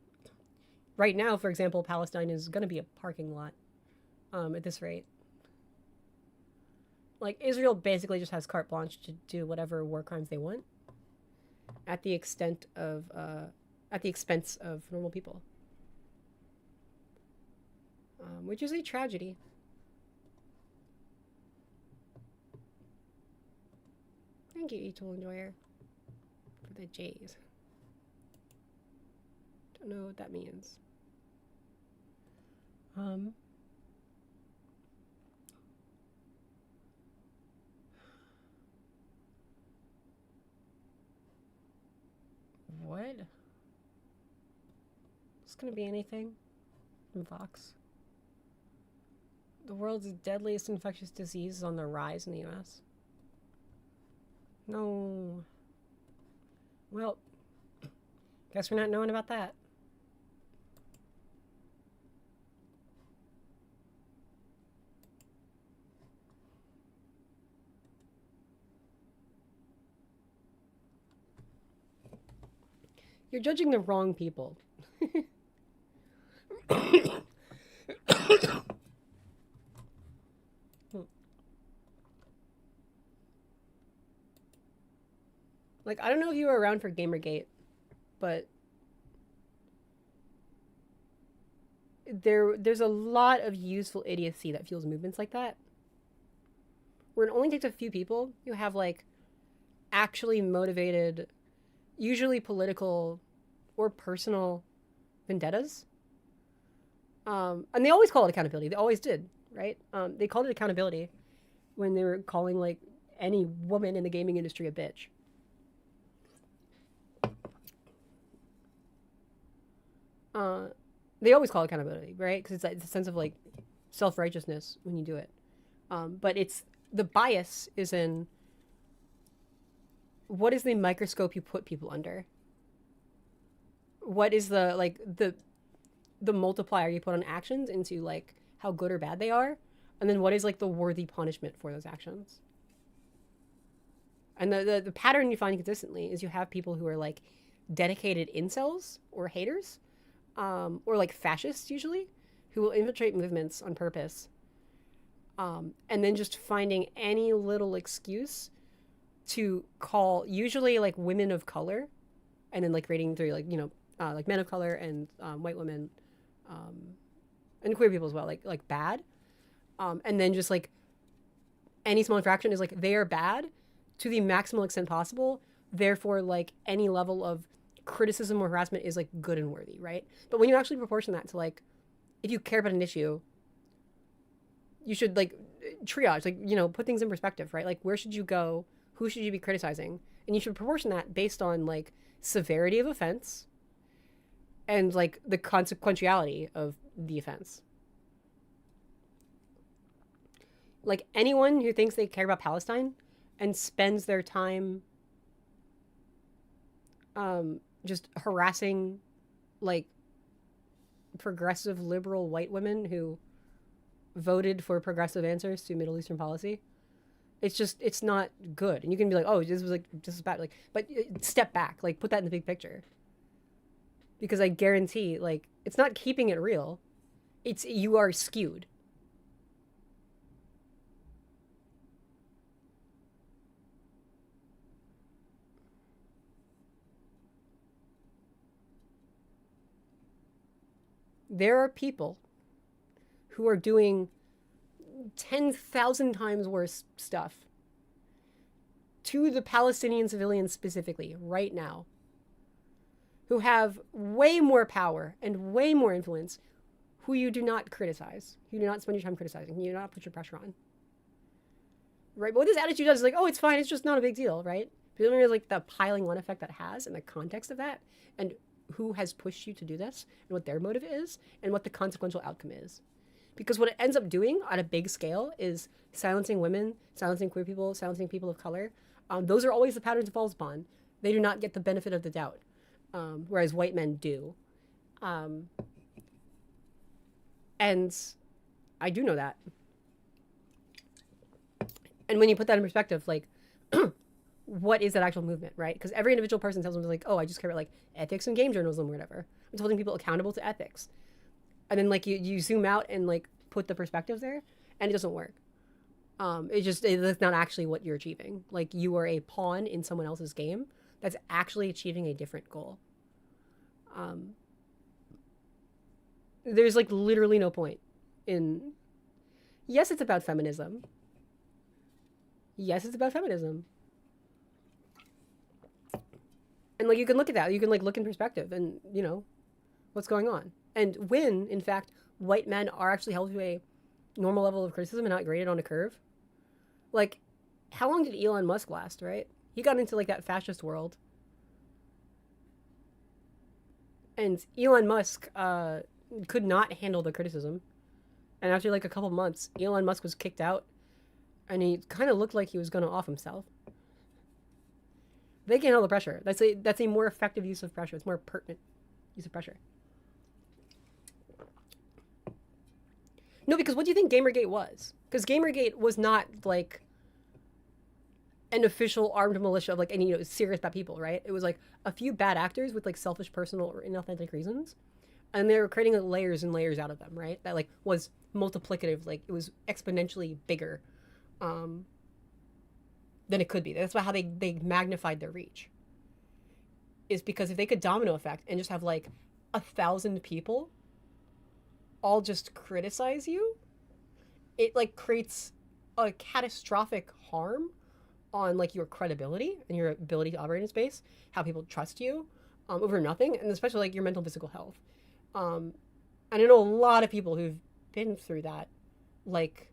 Right now, for example, Palestine is going to be a parking lot at this rate. Like, Israel basically just has carte blanche to do whatever war crimes they want at the extent of at the expense of normal people, which is a tragedy. Thank you, Tool Enjoyer, for the J's. Don't know what that means. What? Is gonna be anything? Vox. The world's deadliest infectious disease is on the rise in the US. No. Well, guess we're not knowing about that. You're judging the wrong people. Like, I don't know if you were around for Gamergate, but there's a lot of useful idiocy that fuels movements like that. Where it only takes a few people who have, like, actually motivated, usually political or personal vendettas. And they always call it accountability. They always did, right? They called it accountability when they were calling, like, any woman in the gaming industry a bitch. They always call it accountability, right? Because it's a sense of, like, self-righteousness when you do it. But it's the bias is in what is the microscope you put people under? What is the, like, the multiplier you put on actions into, like, how good or bad they are? And then what is, like, the worthy punishment for those actions? And the pattern you find consistently is you have people who are, like, dedicated incels or haters, or, like, fascists usually, who will infiltrate movements on purpose, and then just finding any little excuse to call usually, like, women of color, and then, like, rating through, like, you know, like, men of color and white women, and queer people as well, like bad, and then just, like, any small infraction is, like, they are bad to the maximal extent possible. Therefore, like, any level of criticism or harassment is, like, good and worthy, right? But when you actually proportion that to, like, if you care about an issue, you should, like, triage, like, you know, put things in perspective, right? Like, where should you go? Who should you be criticizing? And you should proportion that based on, like, severity of offense and, like, the consequentiality of the offense. Like, anyone who thinks they care about Palestine and spends their time just harassing, like, progressive liberal white women who voted for progressive answers to Middle Eastern policy, it's not good. And you can be like, oh, this is bad, like, but step back, like, put that in the big picture, because I guarantee, like, it's not keeping it real, it's you are skewed. There are people who are doing 10,000 times worse stuff to the Palestinian civilians specifically right now, who have way more power and way more influence, who you do not criticize, who you do not spend your time criticizing, who you do not put your pressure on. Right? But what this attitude does is, like, oh, it's fine, it's just not a big deal, right? But you don't realize, like, the piling on effect that has and the context of that, and who has pushed you to do this, and what their motive is, and what the consequential outcome is. Because what it ends up doing on a big scale is silencing women, silencing queer people, silencing people of color. Those are always the patterns it falls upon. They do not get the benefit of the doubt, whereas white men do. And I do know that. And when you put that in perspective, like, what is that actual movement, right? Because every individual person tells them, like, oh, I just care about, like, ethics and game journalism or whatever. It's holding people accountable to ethics. And then, like, you zoom out and, like, put the perspective there, and it doesn't work. It's not actually what you're achieving. Like, you are a pawn in someone else's game that's actually achieving a different goal. There's, like, literally no point in. Yes, it's about feminism. Yes, it's about feminism. And, like, you can look at that. You can, like, look in perspective and, what's going on. And when, in fact, white men are actually held to a normal level of criticism and not graded on a curve. Like, how long did Elon Musk last, right? He got into, like, that fascist world. And Elon Musk could not handle the criticism. And after, like, a couple months, Elon Musk was kicked out. And he kind of looked like he was going to off himself. They can handle the pressure. That's a more effective use of pressure. It's more pertinent use of pressure. No, because what do you think Gamergate was? Because Gamergate was not, like, an official armed militia of, like, any, serious bad people, right? It was, like, a few bad actors with, like, selfish, personal, or inauthentic reasons. And they were creating, like, layers and layers out of them, right? That, like, was multiplicative. Like, it was exponentially bigger than it could be. That's how they magnified their reach. Is because if they could domino effect and just have, like, 1,000 people all just criticize you, it, like, creates a catastrophic harm on, like, your credibility and your ability to operate in space, how people trust you over nothing, and especially, like, your mental and physical health. And I know a lot of people who've been through that. Like,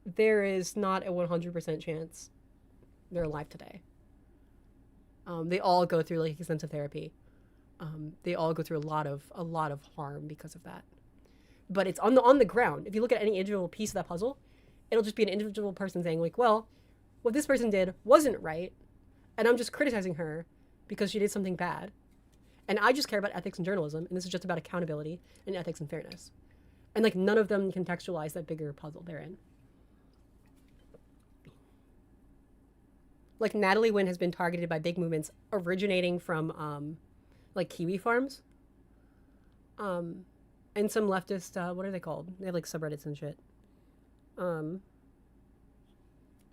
there is not a 100% chance they're alive today. They all go through, like, extensive therapy. They all go through a lot of harm because of that. But it's on the ground. If you look at any individual piece of that puzzle, it'll just be an individual person saying, like, well, what this person did wasn't right, and I'm just criticizing her because she did something bad. And I just care about ethics and journalism, and this is just about accountability and ethics and fairness. And, like, none of them contextualize that bigger puzzle they're in. Like, Natalie Wynn has been targeted by big movements originating from, like, kiwi farms. And some leftist, what are they called? They have, like, subreddits and shit.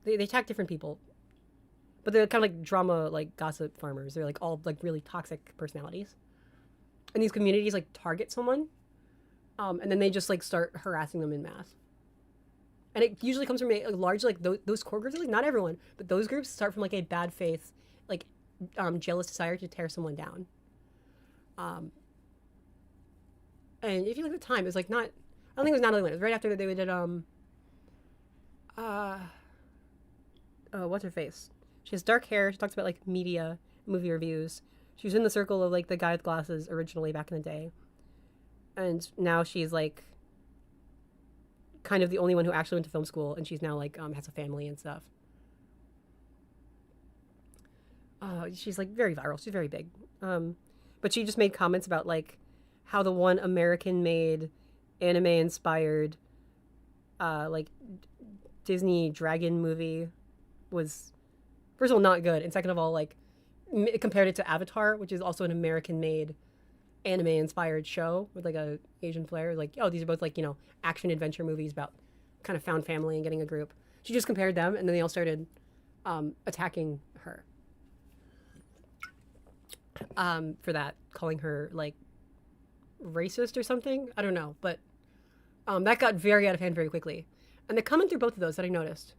They attack different people. But they're kind of like drama, like, gossip farmers. They're, like, all, like, really toxic personalities. And these communities, like, target someone. And then they just, like, start harassing them in mass. And it usually comes from a large, like, those core groups, like, not everyone, but those groups start from, like, a bad faith, like, jealous desire to tear someone down. And if you look at the time, it was, like, not, I don't think it was Natalie Wynn. It was right after they did, what's her face? She has dark hair. She talks about, like, media, movie reviews. She was in the circle of, like, the guy with glasses originally back in the day. And now she's, like, kind of the only one who actually went to film school, and she's now, like, has a family and stuff. She's, like, very viral. She's very big. But she just made comments about, like, how the one American-made, anime-inspired, like, Disney dragon movie was, first of all, not good, and second of all, like, compared it to Avatar, which is also an American-made, anime-inspired show with, like, a Asian flair. Like, oh, these are both, like, action adventure movies about kind of found family and getting a group. She just compared them, and then they all started attacking her for that, calling her, like, racist or something. I don't know, but that got very out of hand very quickly. And they're coming through both of those that I noticed.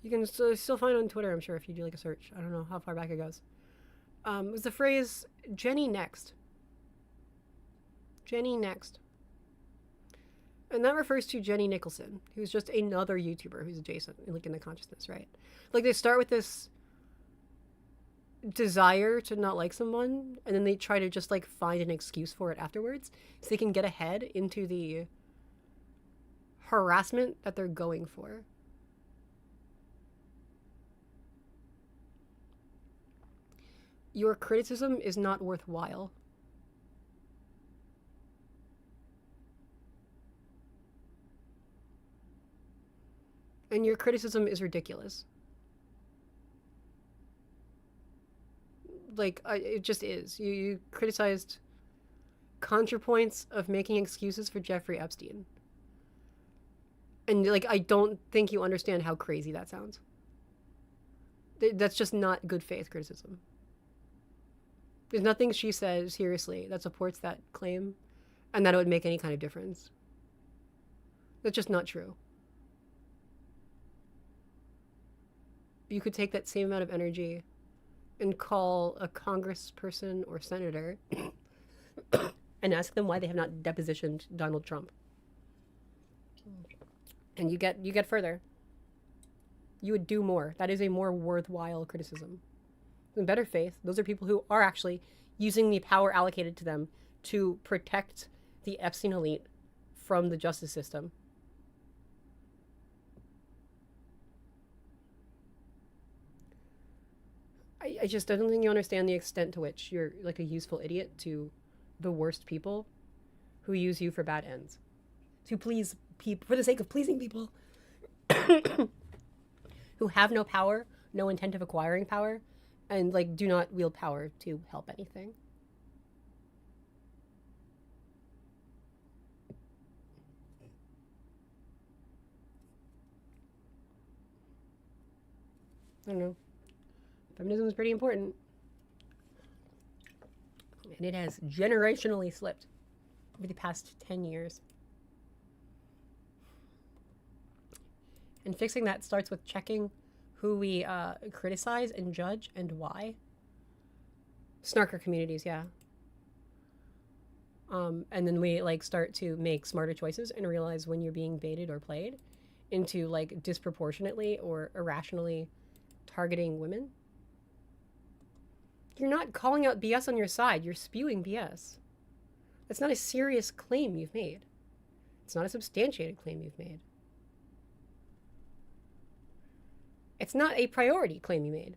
You can still find it on Twitter, I'm sure, if you do, like, a search. I don't know how far back it goes. It was the phrase, Jenny next. Jenny next. And that refers to Jenny Nicholson, who's just another YouTuber who's adjacent, like, in the consciousness, right? Like, they start with this desire to not like someone, and then they try to just, like, find an excuse for it afterwards, so they can get ahead into the harassment that they're going for. Your criticism is not worthwhile. And your criticism is ridiculous. Like, it just is. You criticized ContraPoints of making excuses for Jeffrey Epstein. And, like, I don't think you understand how crazy that sounds. That's just not good faith criticism. There's nothing she says, seriously, that supports that claim and that it would make any kind of difference. That's just not true. You could take that same amount of energy and call a congressperson or senator and ask them why they have not depositioned Donald Trump. And you get further. You would do more. That is a more worthwhile criticism. In better faith, those are people who are actually using the power allocated to them to protect the Epstein elite from the justice system. I just don't think you understand the extent to which you're like a useful idiot to the worst people who use you for bad ends. To please people, for the sake of pleasing people who have no power, no intent of acquiring power, and like do not wield power to help anything. I don't know. Feminism is pretty important. And it has generationally slipped over the past 10 years. And fixing that starts with checking who we criticize and judge and why. Snarker communities, yeah. And then we like start to make smarter choices and realize when you're being baited or played into like disproportionately or irrationally targeting women. You're not calling out BS on your side, you're spewing BS. That's not a serious claim you've made. It's not a substantiated claim you've made. It's not a priority claim you made.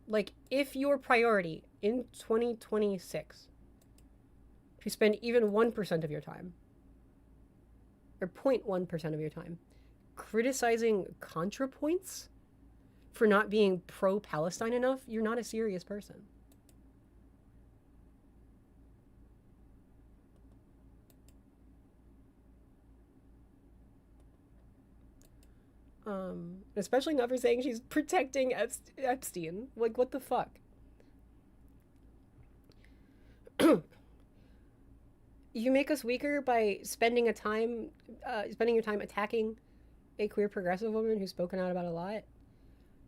Like, if your priority in 2026 to spend even 1% of your time, or 0.1% of your time, criticizing ContraPoints for not being pro-Palestine enough, you're not a serious person. Especially not for saying she's protecting Epstein. Like, what the fuck? You make us weaker by spending your time attacking a queer progressive woman who's spoken out about a lot,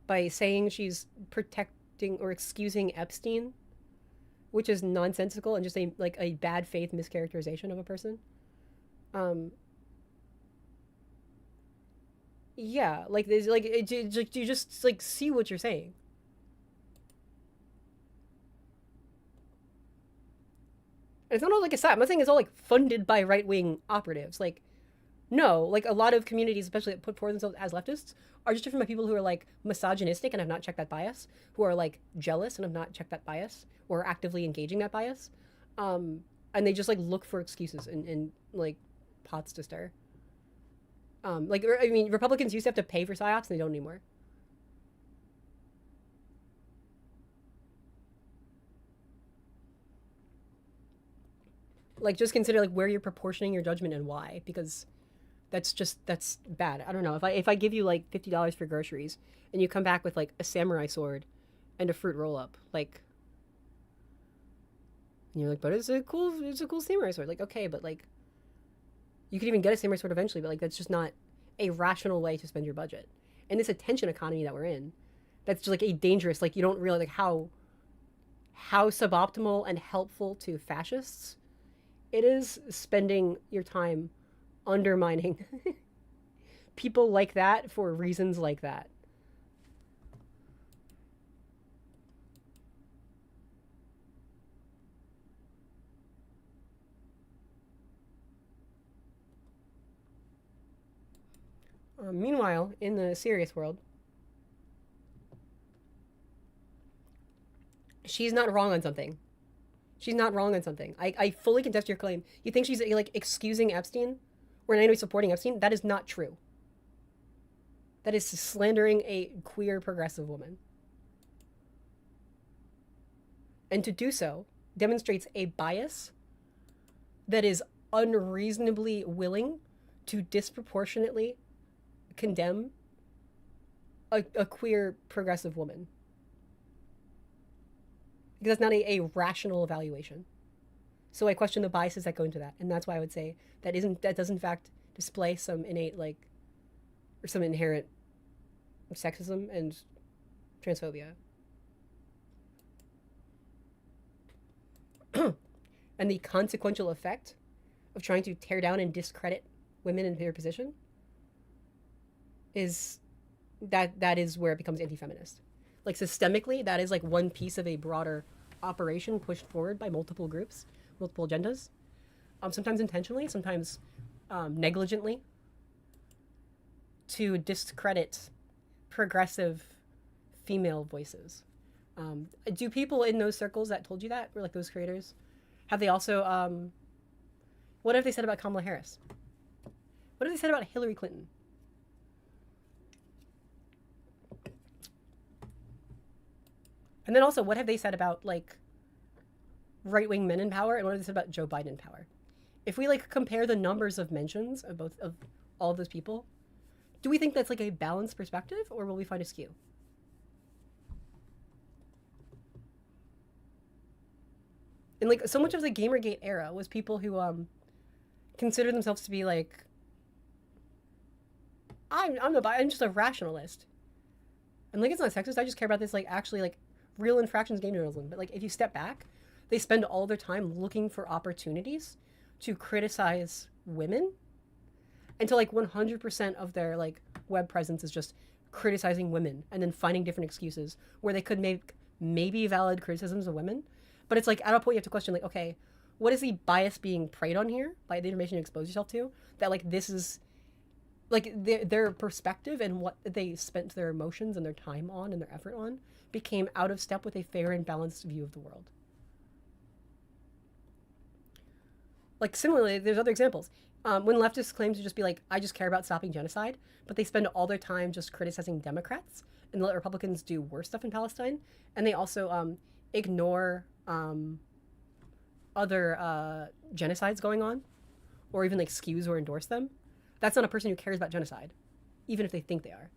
by saying she's protecting or excusing Epstein, which is nonsensical and just a bad faith mischaracterization of a person. Yeah, like there's like you just like see what you're saying. And it's not all like a side. I'm not saying it's all like funded by right wing operatives. Like, no, like a lot of communities, especially that put forward themselves as leftists, are just different by people who are like misogynistic and have not checked that bias, who are like jealous and have not checked that bias, or are actively engaging that bias, and they just like look for excuses and like pots to stir. Like, I mean, Republicans used to have to pay for psyops, and they don't anymore. Like, just consider like where you're proportioning your judgment and why, because that's bad. I don't know, if I give you like $50 for groceries and you come back with like a samurai sword and a fruit roll up, like, and you're like, but it's a cool samurai sword. Like, okay, but like, you could even get a samurai sword eventually, but like that's just not a rational way to spend your budget. In this attention economy that we're in, that's just like a dangerous, like you don't realize like how suboptimal and helpful to fascists it is spending your time undermining people like that for reasons like that. Meanwhile, in the serious world, she's not wrong on something. She's not wrong on something. I fully contest your claim. You think she's like excusing Epstein or in any way supporting Epstein, that is not true. That is slandering a queer progressive woman. And to do so demonstrates a bias that is unreasonably willing to disproportionately condemn a queer progressive woman. Because that's not a rational evaluation. So I question the biases that go into that. And that's why I would say that does in fact display some innate, like, or some inherent sexism and transphobia. And the consequential effect of trying to tear down and discredit women in their position is that is where it becomes anti-feminist. Like, systemically, that is like one piece of a broader operation pushed forward by multiple groups, multiple agendas, sometimes intentionally, sometimes negligently, to discredit progressive female voices. Do people in those circles that told you that, or like those creators, have they also, what have they said about Kamala Harris? What have they said about Hillary Clinton? And then also, what have they said about, like, right-wing men in power, and what have they said about Joe Biden in power? If we, like, compare the numbers of mentions of all of those people, do we think that's, like, a balanced perspective, or will we find a skew? And, like, so much of the Gamergate era was people who consider themselves to be, like, I'm just a rationalist. And, like, it's not sexist. I just care about this, like, actually, like, real infractions game journalism. But, like, if you step back, they spend all their time looking for opportunities to criticize women until, like, 100% of their, like, web presence is just criticizing women and then finding different excuses where they could make maybe valid criticisms of women. But it's, like, at a point you have to question, like, okay, what is the bias being preyed on here by the information you expose yourself to? That, like, this is, like, their perspective and what they spent their emotions and their time on and their effort on became out of step with a fair and balanced view of the world. Like, similarly, there's other examples. When leftists claim to just be like, I just care about stopping genocide, but they spend all their time just criticizing Democrats and let Republicans do worse stuff in Palestine, and they also ignore other genocides going on, or even, like, excuse or endorse them, that's not a person who cares about genocide, even if they think they are.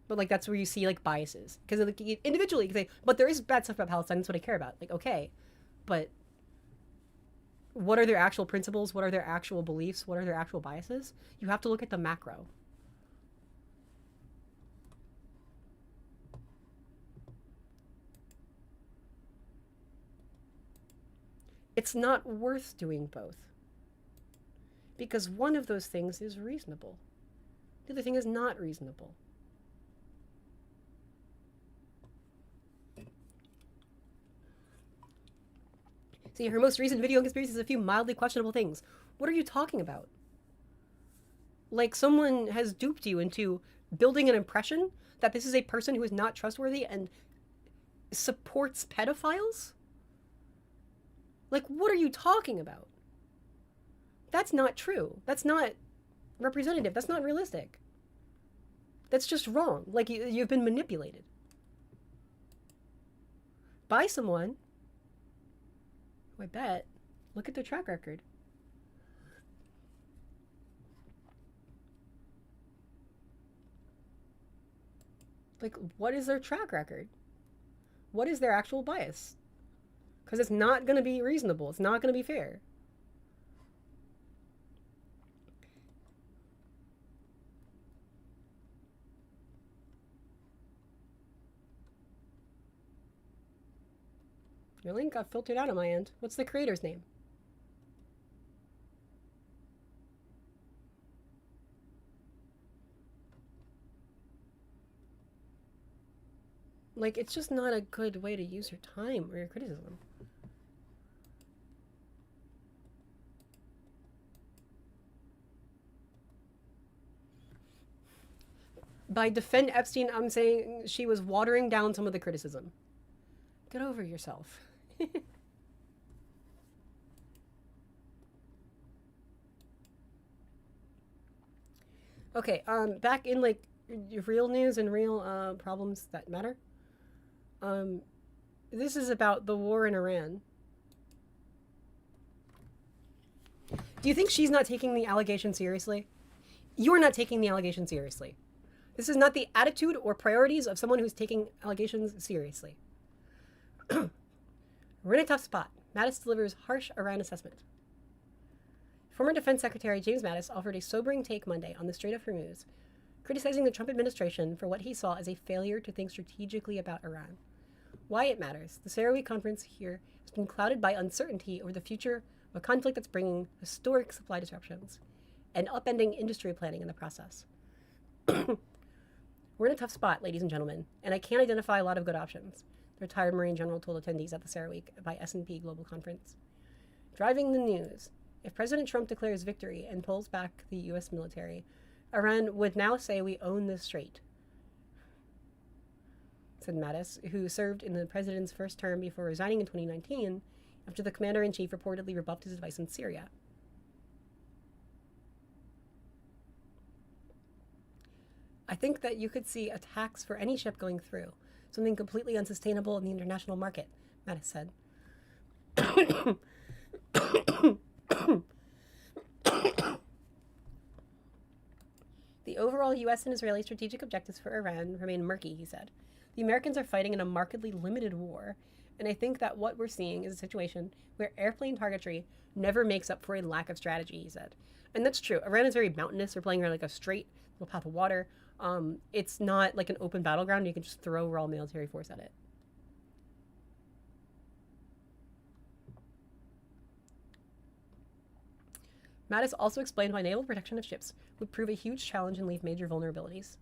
But, like, that's where you see, like, biases. Because, like, individually, you can say, but there is bad stuff about Palestine, that's what I care about. Like, okay, but what are their actual principles? What are their actual beliefs? What are their actual biases? You have to look at the macro. It's not worth doing both. Because one of those things is reasonable. The other thing is not reasonable. See, her most recent video on conspiracies is a few mildly questionable things. What are you talking about? Like, someone has duped you into building an impression that this is a person who is not trustworthy and supports pedophiles? Like, what are you talking about? That's not true. That's not representative. That's not realistic. That's just wrong. Like, you've been manipulated by someone who, I bet, look at their track record. Like, what is their track record? What is their actual bias? Because it's not going to be reasonable. It's not going to be fair. Your link got filtered out on my end. What's the creator's name? Like, it's just not a good way to use your time or your criticism. By defend Epstein, I'm saying she was watering down some of the criticism. Get over yourself. Okay, back in like real news and real problems that matter. Um, this is about the war in Iran. Do you think she's not taking the allegation seriously? You're not taking the allegation seriously. This is not the attitude or priorities of someone who's taking allegations seriously. We're in a tough spot. Mattis delivers harsh Iran assessment. Former Defense Secretary James Mattis offered a sobering take Monday on the Strait of Hormuz, criticizing the Trump administration for what he saw as a failure to think strategically about Iran. Why it matters. The CERAWeek conference here has been clouded by uncertainty over the future of a conflict that's bringing historic supply disruptions and upending industry planning in the process. We're in a tough spot, ladies and gentlemen, and I can't identify a lot of good options, the retired Marine General told attendees at the CERAWeek by S&P Global Conference. Driving the news. If President Trump declares victory and pulls back the U.S. military, Iran would now say we own the strait, said Mattis, who served in the president's first term before resigning in 2019 after the commander-in-chief reportedly rebuffed his advice in Syria. I think that you could see a tax for any ship going through, something completely unsustainable in the international market, Mattis said. The overall U.S. and Israeli strategic objectives for Iran remain murky, he said. The Americans are fighting in a markedly limited war, and I think that what we're seeing is a situation where airplane targetry never makes up for a lack of strategy, he said. And that's true. Iran is very mountainous. They're playing around like a straight little path of water. It's not like an open battleground. You can just throw raw military force at it. Mattis also explained why naval protection of ships would prove a huge challenge and leave major vulnerabilities.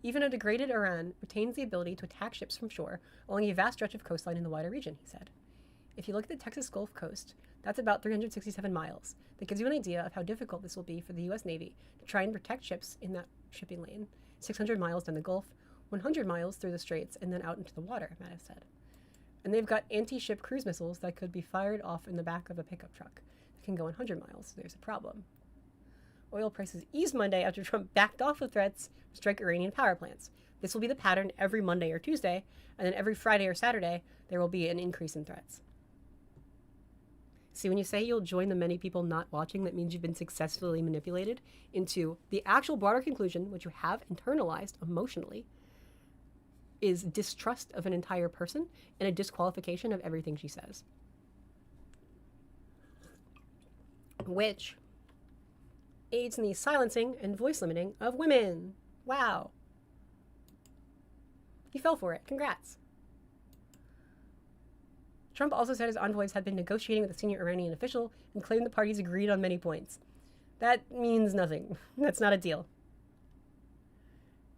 Even a degraded Iran retains the ability to attack ships from shore along a vast stretch of coastline in the wider region, he said. If you look at the Texas Gulf Coast, that's about 367 miles. That gives you an idea of how difficult this will be for the U.S. Navy to try and protect ships in that shipping lane. 600 miles down the Gulf, 100 miles through the straits, and then out into the water, Mattis said. And they've got anti-ship cruise missiles that could be fired off in the back of a pickup truck that can go 100 miles, so there's a problem. Oil prices eased Monday after Trump backed off of threats to strike Iranian power plants. This will be the pattern every Monday or Tuesday, and then every Friday or Saturday, there will be an increase in threats. See, when you say you'll join the many people not watching, that means you've been successfully manipulated into the actual broader conclusion, which you have internalized emotionally, is distrust of an entire person and a disqualification of everything she says. Which aids in the silencing and voice limiting of women. Wow. He fell for it. Congrats. Trump also said his envoys had been negotiating with a senior Iranian official and claimed the parties agreed on many points. That means nothing. That's not a deal.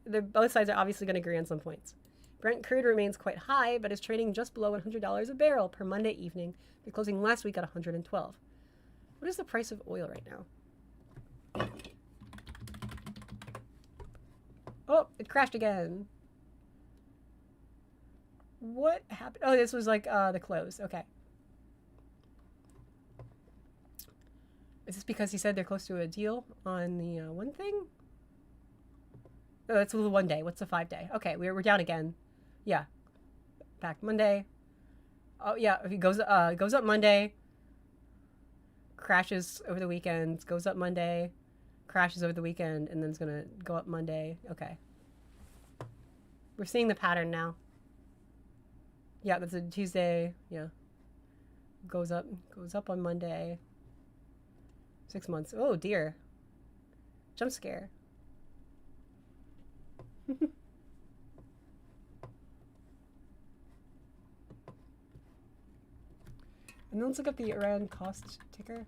Both sides are obviously going to agree on some points. Brent crude remains quite high, but is trading just below $100 a barrel per Monday evening, the closing last week at $112. What is the price of oil right now? Oh, it crashed again. What happened? Oh, this was like the close. Okay. Is this because he said they're close to a deal on the one thing? Oh, that's the 1 day. What's the 5 day? Okay, we're down again. Yeah. Back Monday. Oh yeah, if he goes up Monday, crashes over the weekend, goes up Monday, crashes over the weekend, and then it's gonna go up Monday. Okay. We're seeing the pattern now. Yeah, that's a Tuesday. Yeah. Goes up on Monday. 6 months. Oh dear. Jump scare. And then let's look at the Iran cost ticker.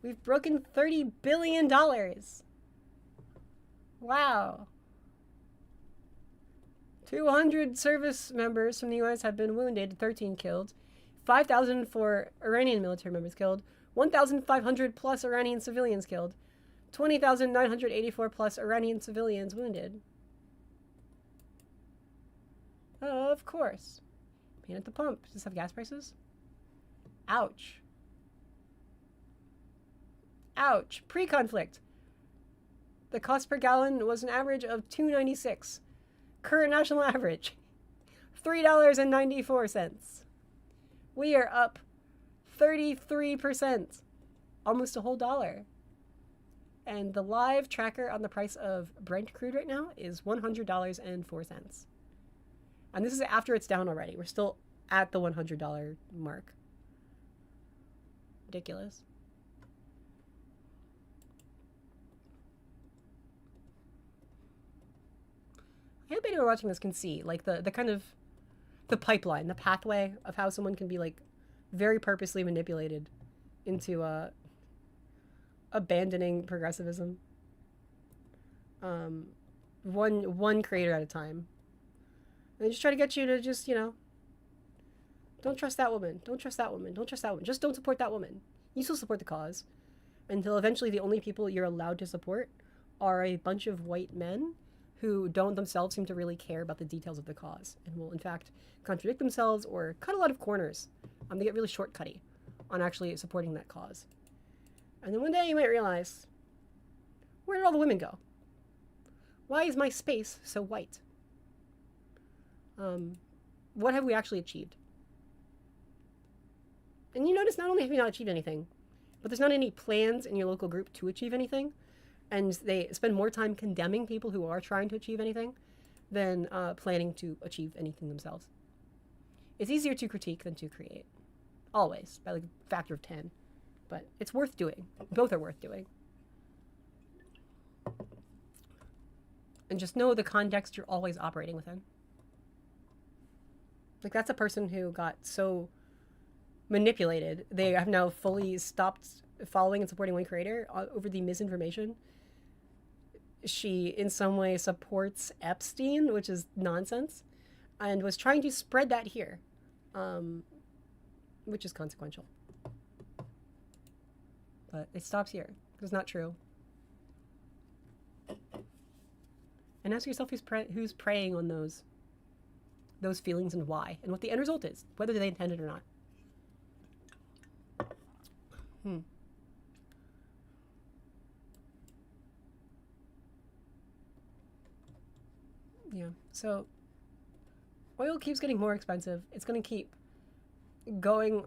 We've broken $30 billion. Wow. 200 service members from the U.S. have been wounded, 13 killed. 5,004 Iranian military members killed. 1,500 plus Iranian civilians killed. 20,984 plus Iranian civilians wounded. Of course. Pain at the pump. Does this have gas prices? Ouch. Ouch. Pre-conflict. The cost per gallon was an average of $2.96. Current national average, $3.94. We are up 33%, almost a whole dollar. And the live tracker on the price of Brent crude right now is $100.04. And this is after it's down already. We're still at the $100 mark. Ridiculous. I hope anyone watching this can see, like, the kind of the pipeline, the pathway of how someone can be, like, very purposely manipulated into abandoning progressivism. One creator at a time. And they just try to get you to just, you know, don't trust that woman. Don't trust that woman. Don't trust that woman. Just don't support that woman. You still support the cause. Until eventually the only people you're allowed to support are a bunch of white men who don't themselves seem to really care about the details of the cause and will, in fact, contradict themselves or cut a lot of corners. They get really shortcutty on actually supporting that cause. And then one day you might realize, where did all the women go? Why is my space so white? What have we actually achieved? And you notice not only have you not achieved anything, but there's not any plans in your local group to achieve anything. And they spend more time condemning people who are trying to achieve anything than planning to achieve anything themselves. It's easier to critique than to create. Always, by like a factor of 10. But it's worth doing. Both are worth doing. And just know the context you're always operating within. Like, that's a person who got so manipulated. They have now fully stopped following and supporting one creator over the misinformation. She, in some way, supports Epstein, which is nonsense, and was trying to spread that here, which is consequential. But it stops here. It's not true. And ask yourself who's preying on those feelings and why, and what the end result is, whether they intended or not. Yeah, so oil keeps getting more expensive. It's going to keep going.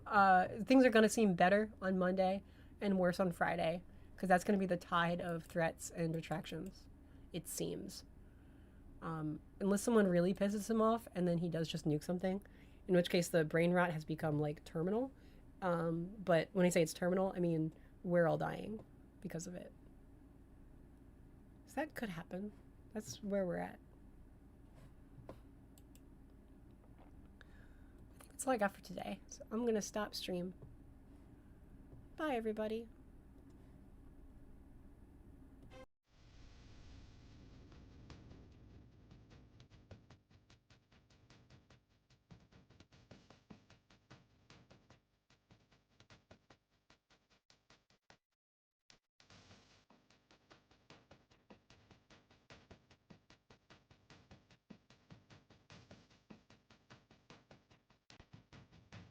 Things are going to seem better on Monday and worse on Friday, because that's going to be the tide of threats and retractions, it seems. Unless someone really pisses him off and then he does just nuke something, in which case the brain rot has become, like, terminal. But when I say it's terminal, I mean we're all dying because of it. So that could happen. That's where we're at. That's all I got for today. So I'm going to stop stream. Bye, everybody.